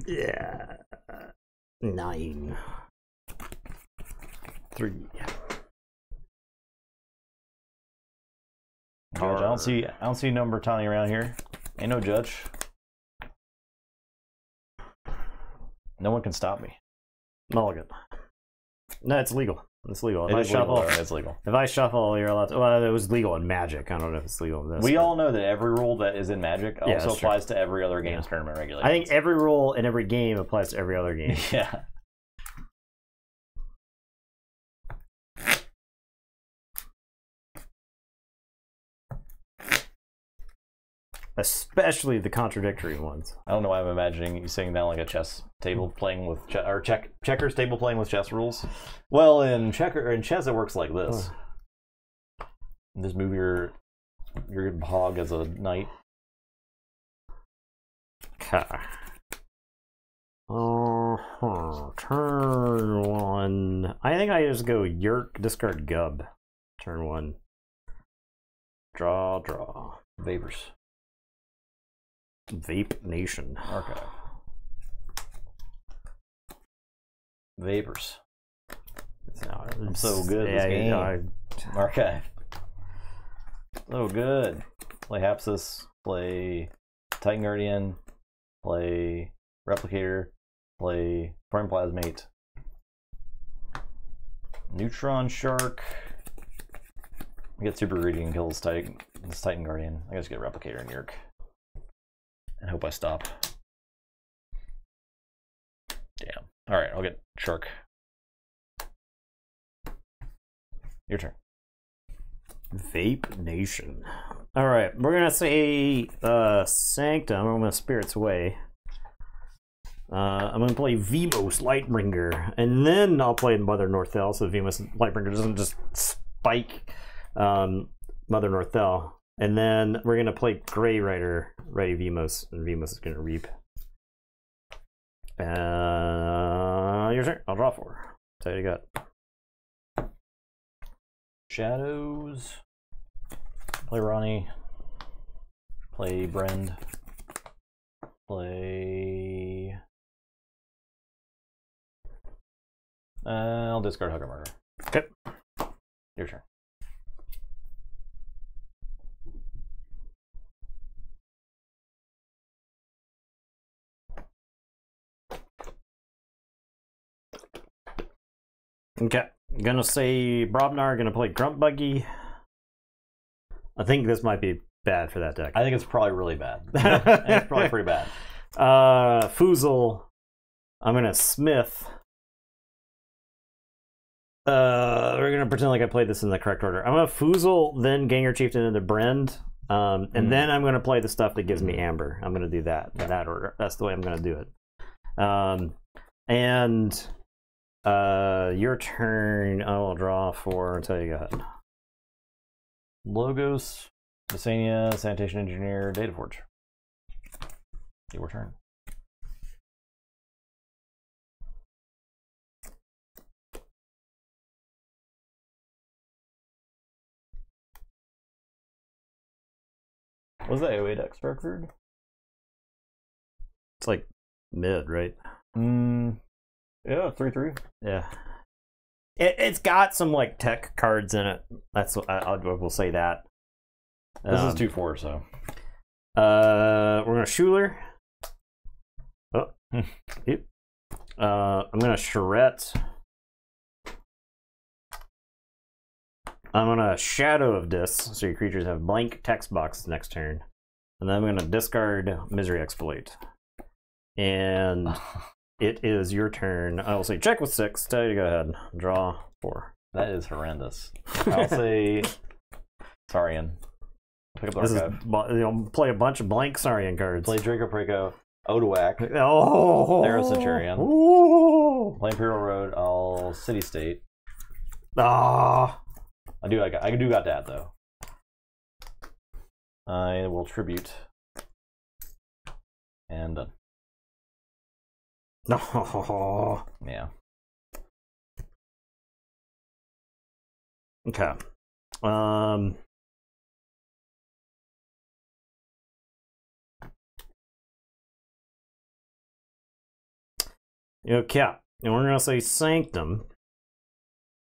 Yeah. 9. 3. Judge, I don't see no Bertani around here. Ain't no judge. No one can stop me. Mulligan. No, it's legal. It's legal. It's legal. If I shuffle, you're allowed to. Well, it was legal in Magic. I don't know if it's legal in this. We all know that every rule that is in Magic also applies to every other game's tournament regulations. I think every rule in every game applies to every other game. Yeah. Especially the contradictory ones. I don't know why I'm imagining you sitting down like a chess table playing with checkers table playing with chess rules. Well, in chess it works like this. Just move your hog as a knight. Okay. Turn 1. I think I just go Yerk, discard Gub. Turn 1. Draw. Vapors. Vape Nation. Okay. Vapors. I'm so good at this game. Okay. So good. Play Hapsis. Play Titan Guardian. Play Replicator. Play Prime Plasmate. Neutron Shark. I get super greedy and kill this Titan Guardian. I just get Replicator and Yerk. And hope I stop. Damn. Alright, I'll get Shark. Your turn. Vape Nation. Alright, we're gonna say Sanctum. I'm gonna Spirit's Way. I'm gonna play Vemos Lightbringer. And then I'll play Mother Northel, so Vemos Lightbringer doesn't just spike Mother Northel. And then we're going to play Grey Rider, ready Vemos, and Vemos is going to reap. Your turn. I'll draw 4. That's all you got. Shadows. Play Ronnie. Play Brend. Play. I'll discard Hugger Murder. Okay. Your turn. Okay. I'm gonna say Brobnar, gonna play Grunt Buggy. I think this might be bad for that deck. I think it's probably really bad. It's probably pretty bad. Foozle. I'm gonna Smith. We're gonna pretend like I played this in the correct order. I'm gonna Foozle, then Ganger Chieftain into Brend. And then I'm gonna play the stuff that gives me Amber. I'm gonna do that in that order. That's the way I'm gonna do it. Your turn. I will draw 4 until you go ahead. Logos, Messania, Sanitation Engineer, Dataforge. Your turn. Was that AOA deck structured? It's like mid, right? Yeah, 3/3. Yeah. It's got some like tech cards in it. That's what I will say that. This is 2/4, so. We're gonna Schuler. Oh, yep. I'm gonna Charette. I'm gonna Shadow of Dis, so your creatures have blank text box next turn. And then I'm gonna discard Misery Exploit. And it is your turn. I will say check with 6. Tell you to go ahead. Draw 4. That is horrendous. I'll say Saurian. Pick up the archive. Play a bunch of blank Saurian cards. Play Draco Praco, Odoak, Oh, Theros Centurion. Oh. Play Imperial Road, I'll City State. Ah. I do got that though. I will Tribute. And done. No. Yeah. Okay. Okay. And we're gonna say Sanctum.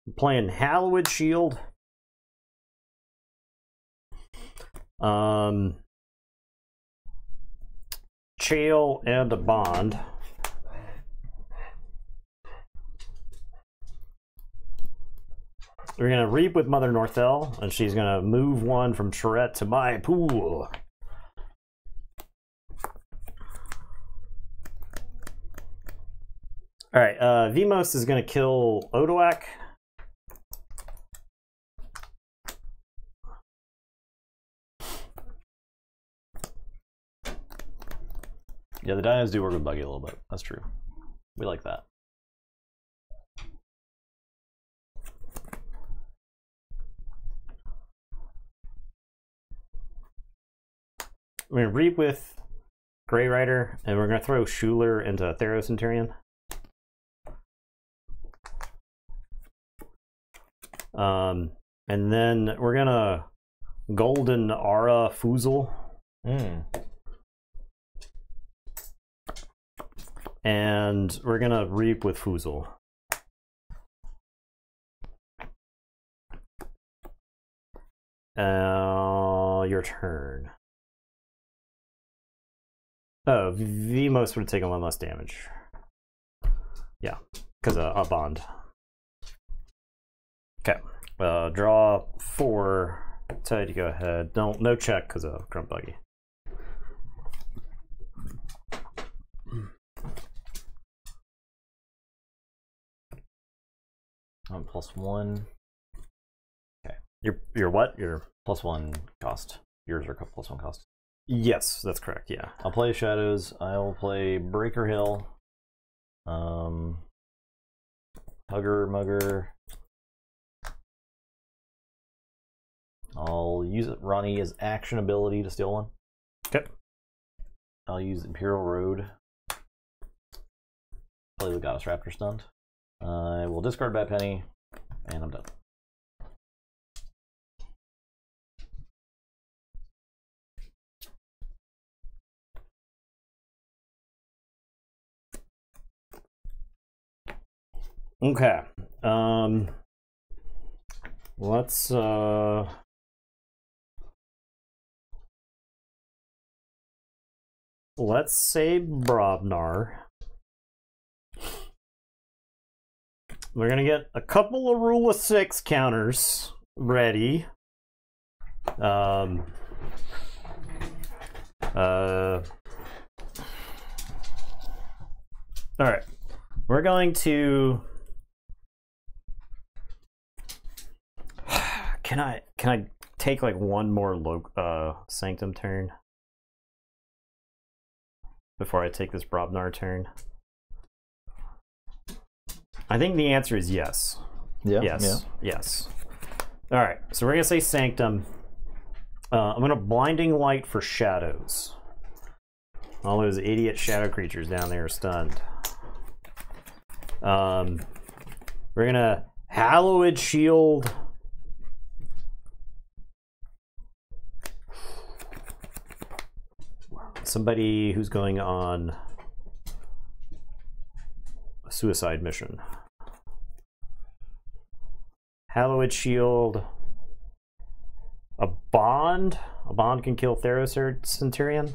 I'm playing Hallowed Shield. Chael and a Bond. We're gonna Reap with Mother Northel, and she's gonna move 1 from Charette to my pool. Alright, Vemos is gonna kill Odoak. Yeah, the dinos do work with Buggy a little bit. That's true. We like that. We're going to Reap with Grey Rider, and we're going to throw Schuler into Theros Centurion. And then we're going to Golden Aura Foozle. And we're going to Reap with Foozle. Your turn. Oh, Vemos would have taken 1 less damage. Yeah, because of a bond. Okay, draw 4. Tell you to go ahead. No check because of Grunt Buggy. I'm +1. Okay. Your what? Your +1 cost. Yours are +1 cost. Yes, that's correct. Yeah. I'll play Shadows. I'll play Breaker Hill. Hugger Mugger. I'll use Ronnie as action ability to steal 1. Okay. I'll use Imperial Road. Play the Goddess Raptor stunned. I will discard Bad Penny, and I'm done. Okay. Let's say Brobnar. We're gonna get a couple of rule of 6 counters ready. All right, we're going to. Can I take like one more Sanctum turn before I take this Brobnar turn? I think the answer is yes. Yeah. Yes. Yeah. Yes. All right. So we're gonna say Sanctum. I'm gonna Blinding Light for shadows. All those idiot shadow creatures down there are stunned. We're gonna Hallowed Shield. Somebody who's going on a suicide mission. Hallowed Shield. A bond? A bond can kill Theros or Centurion?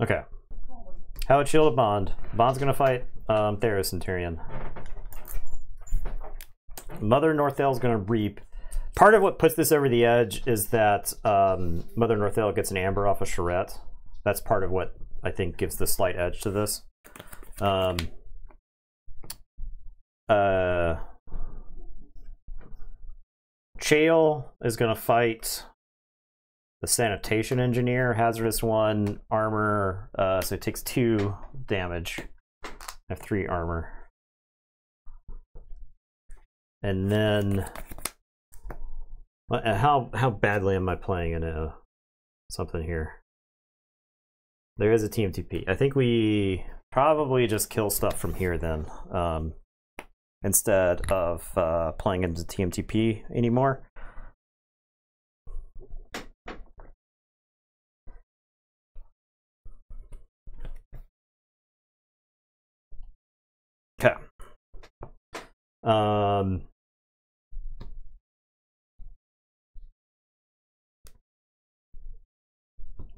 Okay. Hallowed Shield, a bond. Bond's gonna fight Theros Centurion. Mother Northel's gonna reap. Part of what puts this over the edge is that Mother Northel gets an amber off of Charette. That's part of what I think gives the slight edge to this. Chael is going to fight the Sanitation Engineer, Hazardous 1, armor, so it takes 2 damage. I have 3 armor. And then... How badly am I playing in something here? There is a TMTP. I think we probably just kill stuff from here then, instead of playing into TMTP anymore. Okay.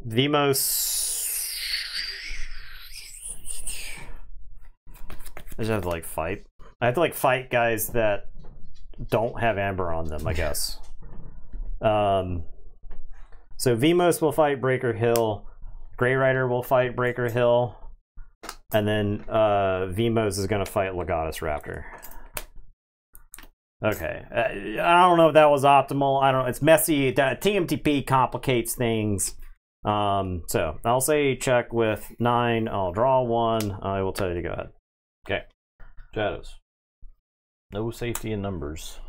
Vimos. I just have to like fight. I have to like fight guys that don't have amber on them, I guess. So Vimos will fight Breaker Hill. Grey Rider will fight Breaker Hill. And then Vimos is going to fight Legatus Raptor. Okay. I don't know if that was optimal. I don't. It's messy. TMTP complicates things. So I'll say check with 9. I'll draw 1. I will tell you to go ahead. Okay. Shadows. No safety in numbers.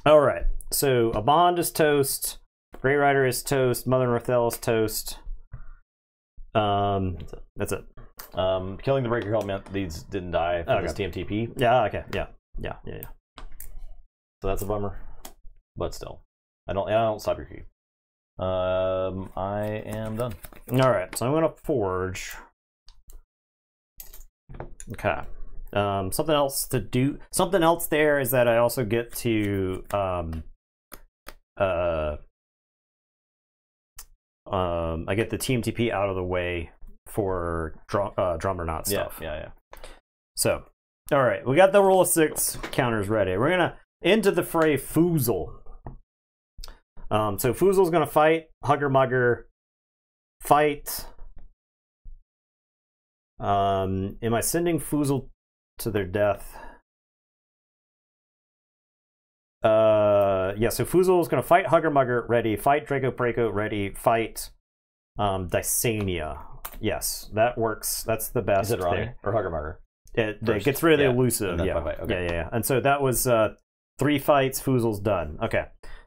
All right. So a bond is toast. Grey Rider is toast. Mother Northel is toast. That's it. Killing the Breaker Hill meant these didn't die for this TMTP. Yeah. Okay. Yeah. So that's a bummer, but still, I don't stop your key. I am done. All right, so I'm gonna forge. Okay. Something else to do. Something else there is that I also get to I get the TMTP out of the way for Drummer Knot stuff. Yeah. So, all right, we got the rule of 6 counters ready. We're gonna into the fray Foozle. So Foozle's gonna fight Hugger Mugger. Fight. Am I sending Foozle to their death? Yeah. So Foozle's gonna fight Hugger Mugger. Ready. Fight Draco Braco. Ready. Fight. Dysania. Yes, that works. That's the best. Is it Ronnie or Hugger Mugger? It gets rid of the elusive. Yeah. Okay. Yeah. And so that was 3 fights. Foozle's done. Okay.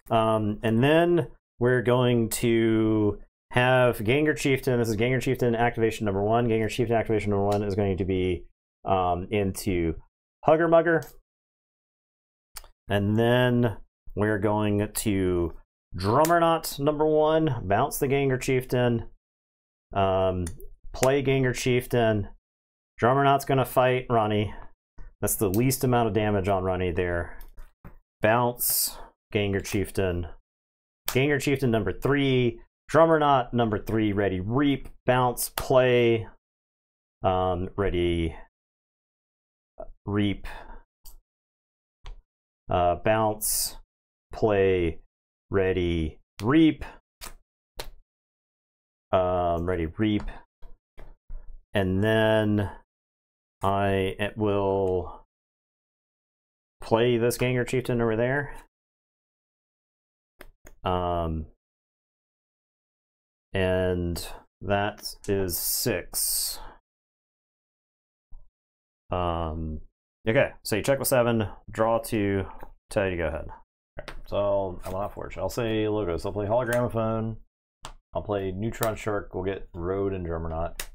And then we're going to have Gengar Chieftain. This is Gengar Chieftain activation number 1. Gengar Chieftain activation number 1 is going to be into Hugger Mugger. And then we're going to Drummer Knot number 1, bounce the Gengar Chieftain, play Gengar Chieftain, Drummernaut's gonna fight Ronnie. That's the least amount of damage on Ronnie there. Bounce, Ganger Chieftain. Ganger Chieftain number 3. Drummernaut number 3. Ready, reap, bounce, play. Ready, reap, bounce, play, ready, reap. Ready, reap. And then I will play this Ganger Chieftain over there. And that is 6. Okay, so you check with 7, draw 2, tell you to go ahead. Okay, so I'm not fortunate. I'll say logos. I'll play Hologramophone. I'll play Neutron Shark. We'll get Road and Drummernaut.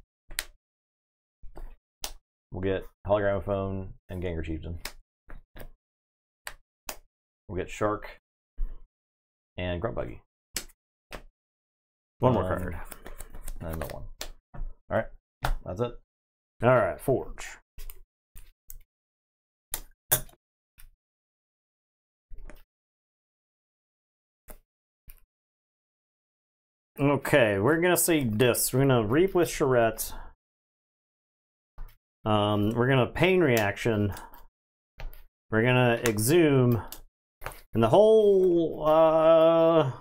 We'll get Hologramophone and Ganger Chieftain. We'll get Shark and Grunt Buggy. One more card. And no one. Alright, that's it. Alright, Forge. Okay, we're gonna say this. We're gonna Reap with Charette. We're gonna Pain Reaction. We're gonna Exhume. And the whole,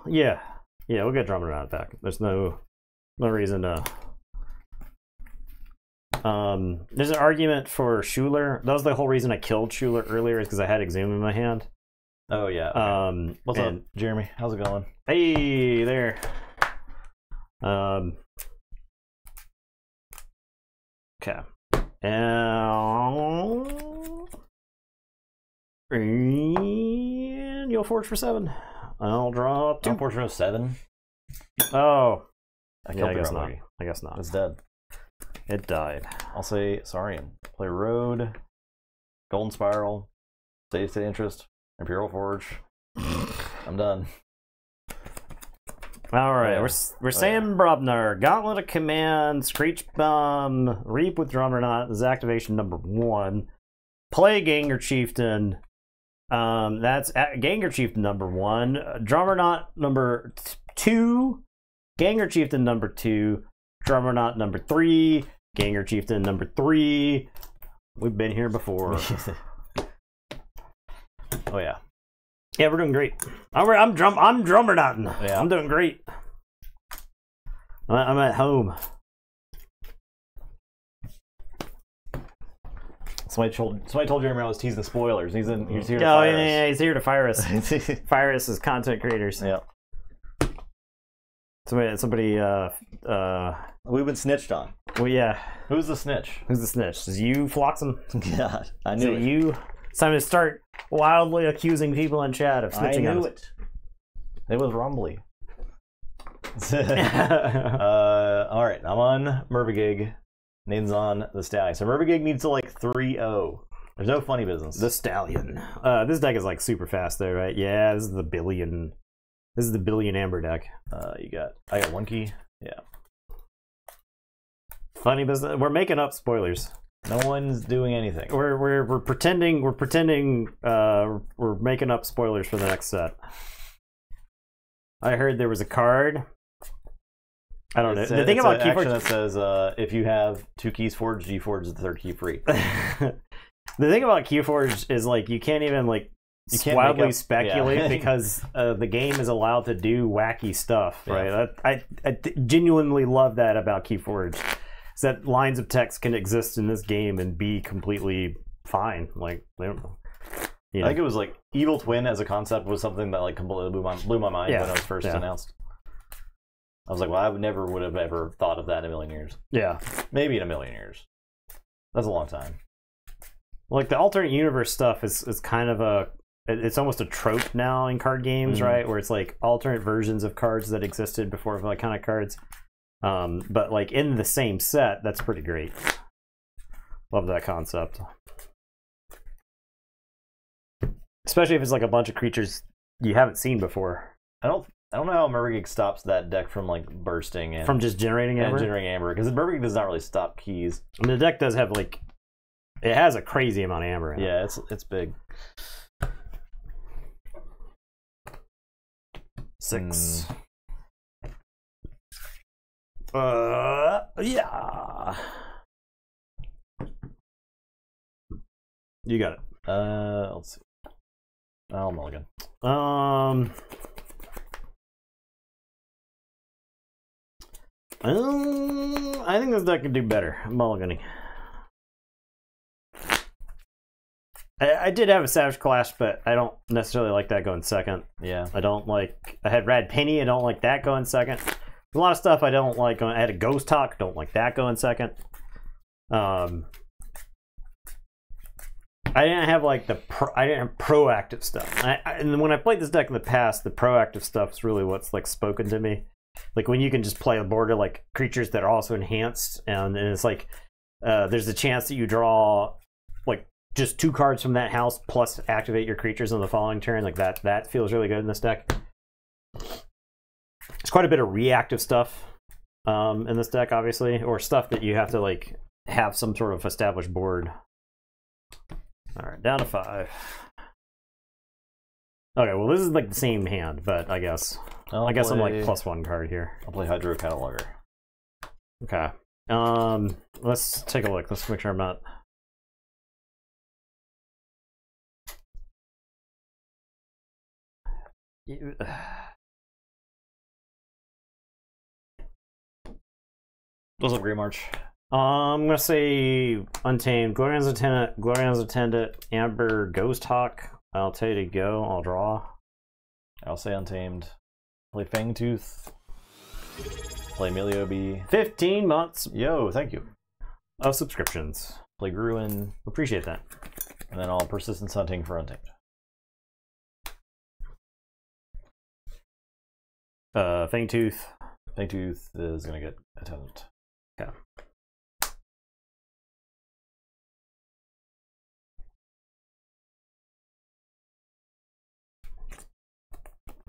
yeah, we'll get Drummernaut back. There's no reason to. There's an argument for Schuler. That was the whole reason I killed Schuler earlier, is because I had Exhume in my hand. Oh yeah. Okay. What's up, Jeremy? How's it going? Hey there. Okay. And you'll Forge for 7. I'll draw 2. Forge for 7. Oh. Yeah, I guess not. I guess not. It's dead. It died. I'll say Saurian. Play Road, Golden Spiral, State Interest, Imperial Forge. I'm done. All right, we're saying Brobnar, Gauntlet of Command, Screech Bomb, Reap with Drummernaut is activation number 1. Play Ganger Chieftain. That's Ganger Chieftain number 1. Drummernaut number 2. Ganger Chieftain number 2. Drummernaut number 3. Ganger Chieftain number 3. We've been here before. Oh yeah. Yeah, we're doing great. I'm Drummernauting. Yeah. I'm doing great. I'm at home. Somebody told Jeremy I was teasing spoilers. He's here to fire us. Yeah, he's here to fire us. Fire us as content creators. Yeah. Somebody we've been snitched on. Well, yeah. Who's the snitch? Who's the snitch? Is you, Flotsam? God, I knew it. You? It's time to start wildly accusing people in chat of snitching on us. It was Rumbly. All right, I'm on Mervigig. Nathan's on the Stallion. So Mervigig needs to like 3-0. There's no funny business. The Stallion. This deck is like super fast though, right? Yeah, this is the billion. This is the billion amber deck. I got 1 key. Yeah. Funny business. We're making up spoilers. No one's doing anything. We're pretending. We're making up spoilers for the next set. I heard there was a card. I don't know. The thing about Keyforge that says if you have 2 keys forged, you forge the 3rd key free. The thing about Keyforge is like you can't even like wildly speculate because the game is allowed to do wacky stuff, right? I genuinely love that about Keyforge. Is that lines of text can exist in this game and be completely fine. Like, I think it was like Evil Twin as a concept was something that like completely blew my mind when it was first announced. I was like, well, I would have ever thought of that in a million years. Yeah. Maybe in a million years. That's a long time. Like the alternate universe stuff is kind of it's almost a trope now in card games, right? Where it's like alternate versions of cards that existed before like kind of cards. But like in the same set, that's pretty great. Love that concept. Especially if it's like a bunch of creatures you haven't seen before. I don't I don't know how Murgig stops that deck from like bursting and from just generating amber. Generating amber, because Murgig does not really stop keys. I mean, the deck does have like, it has a crazy amount of amber in it. Yeah, it's big. 6. Yeah. You got it. Let's see. I'll mulligan. I think this deck could do better. Mulliganing. I did have a Savage Clash, but I don't necessarily like that going second. Yeah. I had Rad Penny, I don't like that going second. A lot of stuff I don't like going. I had a Ghost Talk, don't like that going second. I didn't have like I didn't have proactive stuff. And when I played this deck in the past, the proactive stuff is really what's like spoken to me. Like when you can just play a board of like creatures that are also enhanced, and it's like there's a chance that you draw like just 2 cards from that house plus activate your creatures on the following turn. Like that feels really good in this deck. There's quite a bit of reactive stuff in this deck, obviously, or stuff that you have to like have some sort of established board. All right, down to 5. Okay, well this is like the same hand, but I guess I'm like +1 card here. I'll play Hydro Cataloger. Okay. Let's take a look. Let's make sure I'm not. What's up, Grey March? I'm gonna say Untamed, Glorian's Attendant, Amber, Ghost Hawk. I'll tell you to go. I'll draw. I'll say Untamed. Play Fangtooth. Play Meliobi. 15 months. Yo, thank you. Of subscriptions. Play Gruin. Appreciate that. And then all Persistence Hunting for Untamed. Fangtooth. Fangtooth is gonna get Attendant. Okay.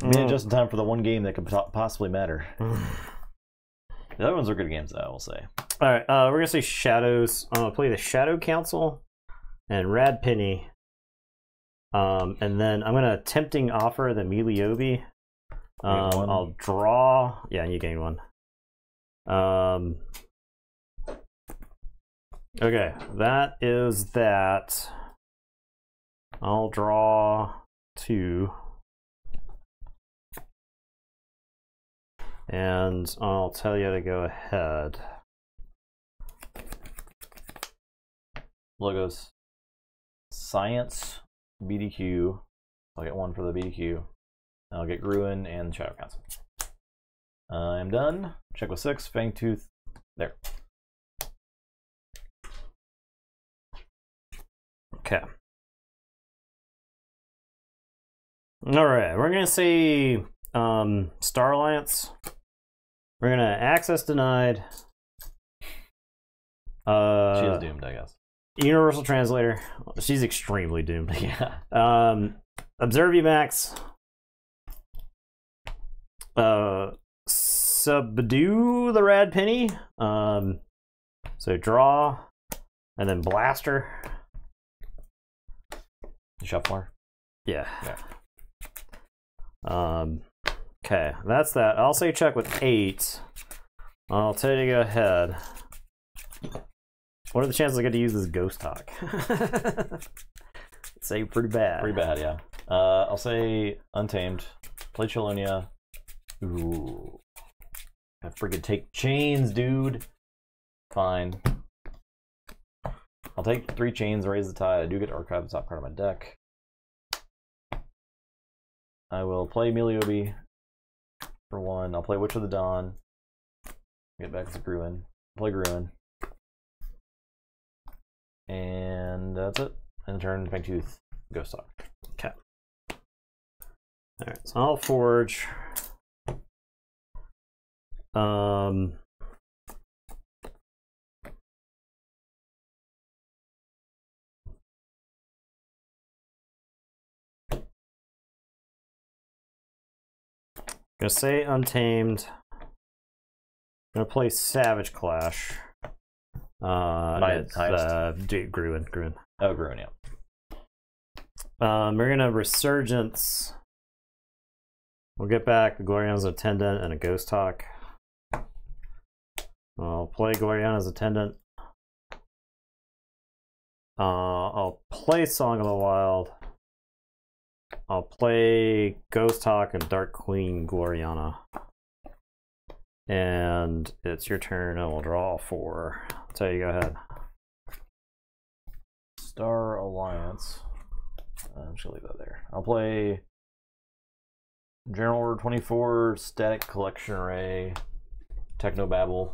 Made it just in time for the one game that could possibly matter. The other ones are good games, though, I will say. All right, we're gonna say Shadows. I'm gonna play the Shadow Council and Rad Penny, and then I'm gonna Tempting Offer the Meliobi. I'll draw. Yeah, you gain 1. Okay, that is that. I'll draw 2. And I'll tell you to go ahead. Logos. Science. BDQ. I'll get 1 for the BDQ. I'll get Gruin and Shadow Council. I'm done. Check with 6. Fangtooth. There. Okay. Alright, we're gonna say Star Alliance. We're gonna access denied. She is doomed, I guess. Universal Translator. She's extremely doomed. Yeah. Observe Emax. Subdue the Rad Penny. So draw, and then Blaster. Shuffler. Yeah. Okay, that's that. I'll say check with 8. I'll tell you to go ahead. What are the chances I get to use this Ghost Talk? Say pretty bad. Pretty bad, yeah. I'll say Untamed. Play Chelonia. Ooh. I freaking take chains, dude. Fine. I'll take 3 chains, raise the tide. I do get to archive the top card of my deck. I will play Meliobi for 1. I'll play Witch of the Dawn. Get back to Gruin. Play Gruin. And that's it. And turn Fangtooth, Ghost Talk. Okay. Alright, so I'll forge. Gonna say Untamed. Gonna play Savage Clash. It's Gruen. Oh, Gruen, yeah. We're gonna Resurgence. We'll get back the Gloriana's Attendant and a Ghost Hawk. I'll play Gloriana's Attendant. I'll play Song of the Wild. I'll play Ghost Hawk and Dark Queen Gloriana. And it's your turn, and we'll draw 4. So you go ahead. Star Alliance. I'm just gonna leave that there. I'll play General Order 24, Static Collection Array, Technobabble.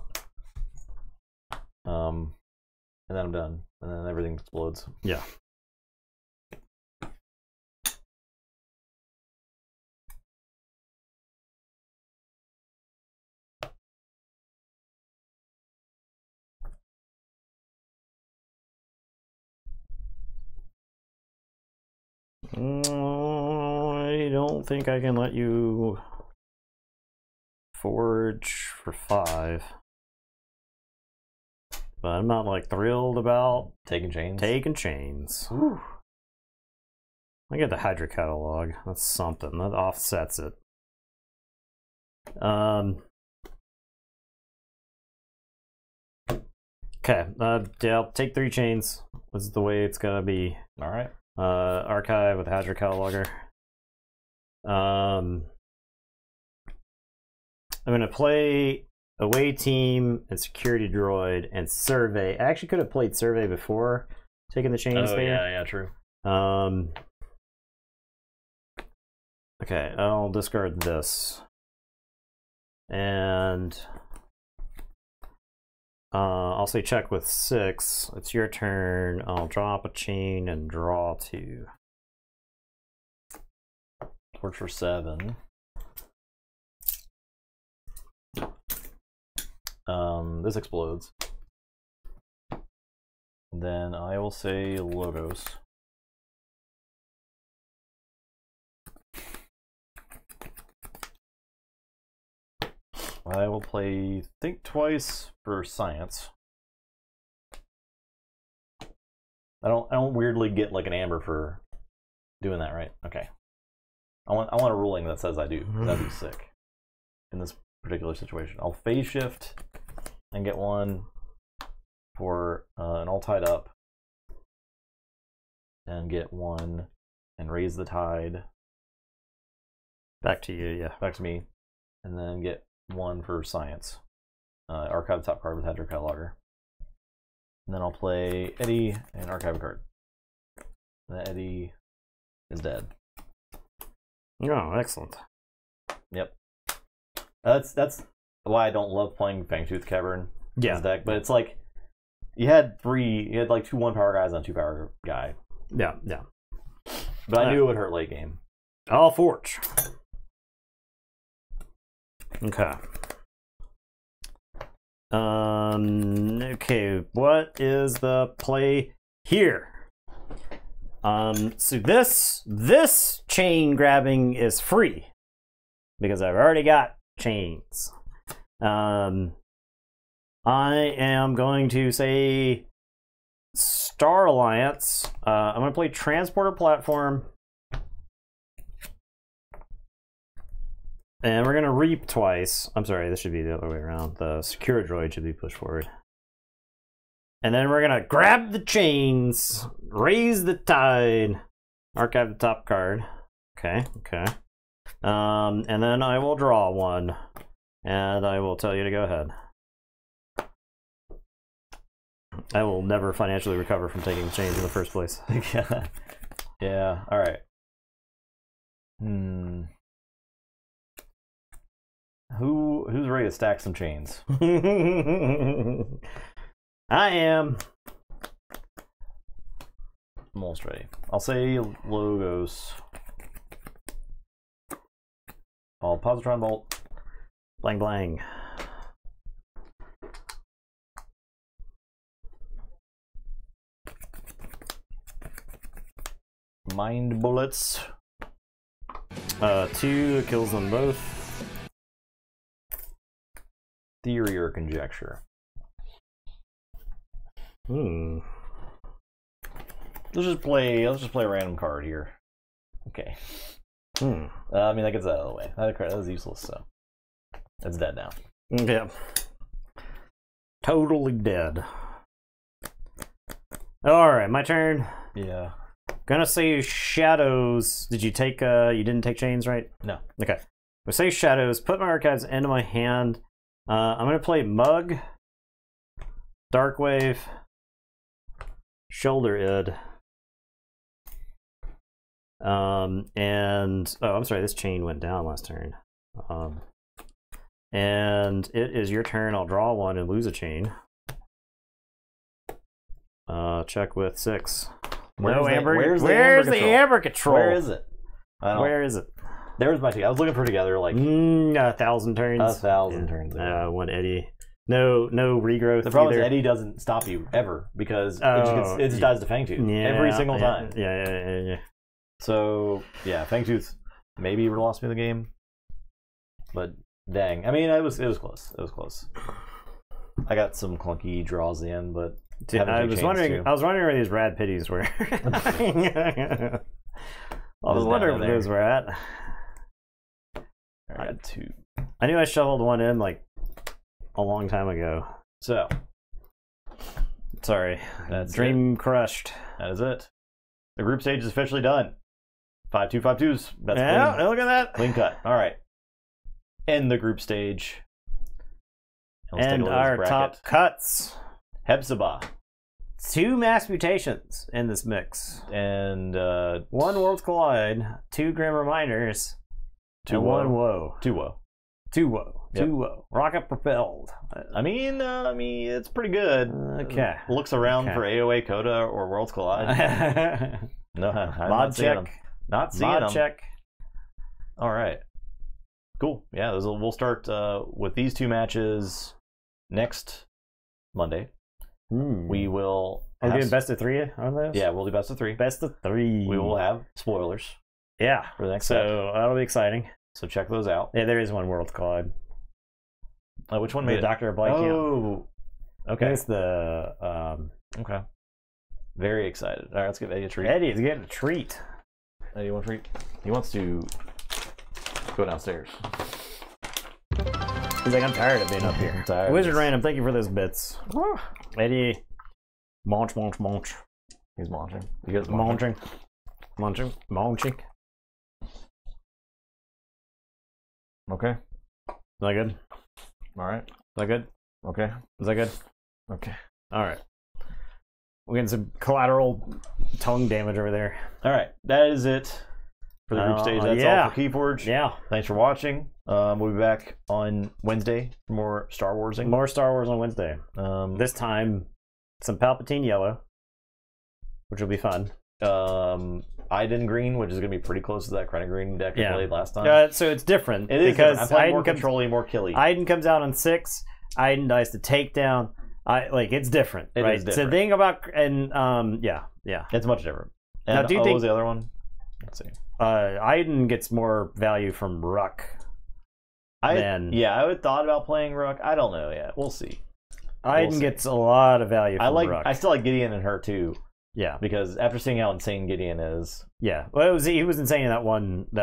And then I'm done. And then everything explodes. Yeah. I don't think I can let you forge for 5. But I'm not like thrilled about taking chains. Ooh. I get the Hydra catalog. That's something. That offsets it. Okay. Yeah, I'll take 3 chains. This is the way it's gonna be. All right. Archive with Hydra cataloger. I'm gonna play Away Team and Security Droid and Survey. I actually could have played Survey before taking the chains there. Yeah, true. Okay, I'll discard this. And I'll say check with 6. It's your turn. I'll drop a chain and draw 2. Torch for 7. This explodes. Then I will say Logos. I will play Think Twice for Science. I don't weirdly get like an amber for doing that, right? Okay. I want a ruling that says I do. That'd be sick in this particular situation. I'll phase shift and get 1 for an All Tied Up, and get 1 and Raise the Tide. Back to you, yeah. Back to me, and then get 1 for Science. Archive the top card with Hydra cataloger. And then I'll play Eddie and archive a card. And then Eddie is dead. Oh, excellent. Yep. That's why I don't love playing Fangtooth Cavern this deck, but it's like you had like 2 1-power guys on 2-power guy. Yeah. But I knew it would hurt late game. I'll forge. Okay. Okay, what is the play here? So this chain grabbing is free because I've already got chains. I am going to say Star Alliance. I'm going to play Transporter Platform. And we're going to reap twice. I'm sorry, this should be the other way around. The Secure Droid should be pushed forward. And then we're going to grab the chains, raise the tide, archive the top card. Okay. And then I will draw 1. And I will tell you to go ahead. I will never financially recover from taking the chains in the first place. Yeah, alright. Who's ready to stack some chains? I am. I'm almost ready. I'll say Logos. I'll Positron Bolt. Blang blang. Mind Bullets. 2 kills them both. theory or conjecture? Hmm. Let's just play a random card here. Okay. I mean, that gets that out of the way. That was useless, so it's dead now. Yeah. Totally dead. Alright, my turn. Yeah. Gonna say shadows. Did you take you didn't take chains, right? No. Okay. We'll say shadows, put my archives into my hand. I'm gonna play Mug, Darkwave, Shoulder Id. And oh, I'm sorry, this chain went down last turn. And it is your turn. I'll draw one and lose a chain. Check with 6. Where's the Amber Control? Where is it? Where is it? There's my team. I was looking for together like 1,000 turns. 1,000 turns. One Eddie. No regrowth. The problem is Eddie doesn't stop you ever because it just dies to Fangtooth every single time. Yeah. So yeah, Fangtooth maybe lost me the game, but dang, I mean it was close. It was close. I got some clunky draws in, but I was wondering where these rad pitties were. I was wondering where those were at. I got 2. I knew I shoveled one in like a long time ago. So sorry, that's dream crushed. That is it. The group stage is officially done. 5-2-5-2s. That's yeah, look at that. Clean cut. All right. End the group stage. And our top cuts. Hepzibah. 2 mass mutations in this mix. And 1 Worlds Collide, 2 Grim Reminders, 2 and 1 Woe. 2 Woe. 2 Woe. Yep. 2 Woe. Rocket propelled. I mean, it's pretty good. Okay. Looks around for AOA Coda or Worlds Collide. No, I'm mod check. Not seeing mod them. check. All right. Cool. Yeah, we'll start with these 2 matches next Monday. We will. Are we doing best of 3 on those? Yeah, we'll do best of 3. Best of 3. We will have spoilers. Yeah. For the next so that'll be exciting. So check those out. Yeah, there is 1 Worlds Collide. Which one made it? Dr. Blight camp. Oh. Okay. It's the Okay. Very excited. All right, let's give Eddie a treat. Eddie is getting a treat. Eddie, you want a treat? He wants to go downstairs. He's like, I'm tired of being up here. Wizard Random, thank you for those bits. Eddie, munch. He's munching. You guys munching. Okay. Is that good? All right. Is that good? Okay. Is that good? Okay. All right. We're getting some collateral tongue damage over there. All right. That is it for the group stage. That's all for Keyforge. Yeah. Thanks for watching. We'll be back on Wednesday for more Star Warsing. More Star Wars on Wednesday. This time, some Palpatine yellow, which will be fun. Iden green, which is going to be pretty close to that Krennic green deck I played last time. So it's different. It is because I'm playing more controlling, more killy. Iden comes out on 6. Iden dies to takedown. It's different. It right? is different. So the thing about yeah. It's much different. And now, do you what think was the other one? Let's see. Iden gets more value from Ruck. I would thought about playing Ruck. I don't know yet. We'll see. Iden gets a lot of value from Ruck. I still like Gideon and her too. Yeah, because after seeing how insane Gideon is, well, he was insane in that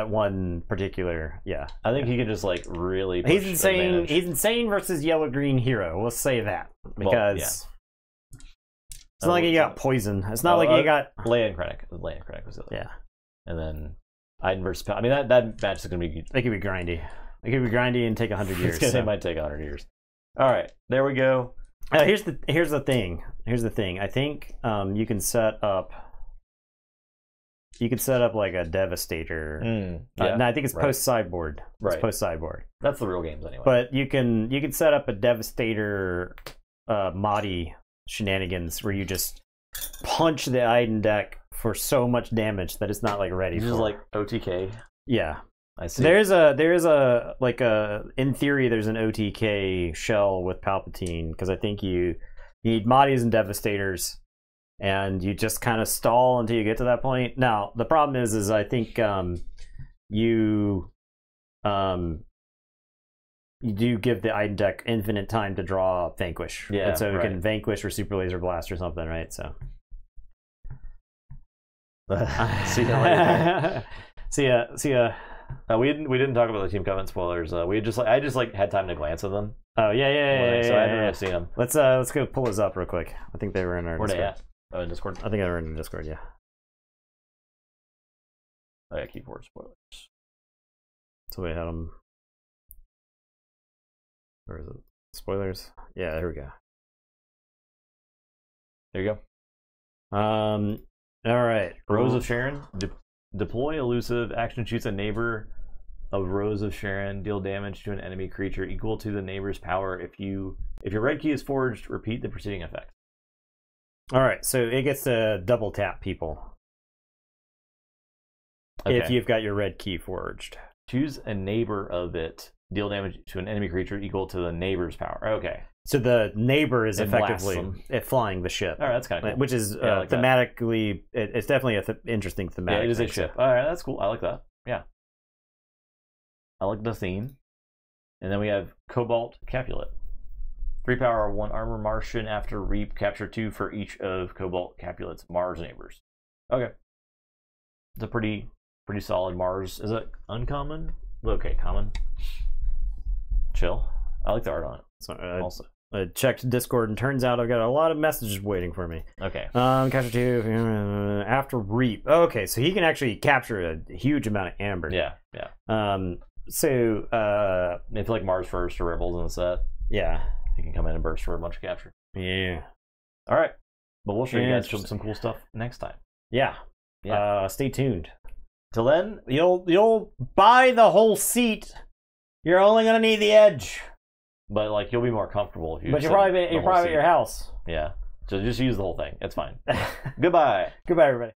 one particular. Yeah, I think he could just like really. Push he's insane. advantage. He's insane versus yellow green hero. We'll say that because it's not like he got poison. It's not like he got Leia and Krennic. Leia and Krennic was the other. Yeah, and then Iden versus. I mean that match is gonna be. It could be grindy. It could be grindy and take 100 years. It might take 100 years. All right, there we go. Here's the thing. I think you can set up like a Devastator. No, I think it's post sideboard. Right. It's post sideboard. That's the real games anyway. But you can set up a Devastator Mahdi shenanigans where you just punch the Iden deck for so much damage that it's not like ready. Just like OTK. Yeah. I see. There's a in theory there's an OTK shell with Palpatine because I think you need Mahdi's and Devastators and you just kind of stall until you get to that point. Now the problem is I think you you do give the item deck infinite time to draw Vanquish. Yeah, and so you can Vanquish or Super Laser Blast or something, right? So. See you later. See ya. We didn't talk about the Team Covenant spoilers. I just had time to glance at them. Oh yeah. So I didn't really see them. Let's go pull those up real quick. I think they were in our Where Discord. they at? Oh, in Discord. I think they were in Discord. Yeah. Oh yeah, Keyforge spoilers. So we had them. Where is it? Spoilers. Yeah, there we go. There you go. All right. Rose of Sharon. Deploy elusive. Action shoots a neighbor of Rose of Sharon. Deal damage to an enemy creature equal to the neighbor's power. If your red key is forged, repeat the preceding effect. All right. So it gets to double tap people. Okay. If you've got your red key forged. Choose a neighbor of it. Deal damage to an enemy creature equal to the neighbor's power. Okay. So the neighbor is effectively flying the ship. All right, that's kind of cool. Which is like thematically, it's definitely an interesting thematic. Yeah, it is a ship. All right, that's cool. I like that. Yeah. I like the theme. And then we have Cobalt Capulet. 3 power, 1 armor Martian. After Reap, capture 2 for each of Cobalt Capulet's Mars neighbors. Okay. It's a pretty solid Mars. Is it uncommon? Okay, common. Chill. I like the art on it. So, also, I checked Discord, and turns out I've got a lot of messages waiting for me. Okay. Capture 2 after Reap. Okay, so he can actually capture a huge amount of amber. Yeah. So if like Mars first or Rebels in the set, yeah, he can come in and burst for a bunch of capture. Yeah. All right, but we'll show you guys some cool stuff next time. Yeah. Stay tuned. Till then, you'll buy the whole seat. You're only gonna need the edge. But like you'll be more comfortable if you. But you're probably at your house. Yeah. So just use the whole thing. It's fine. Goodbye. Goodbye, everybody.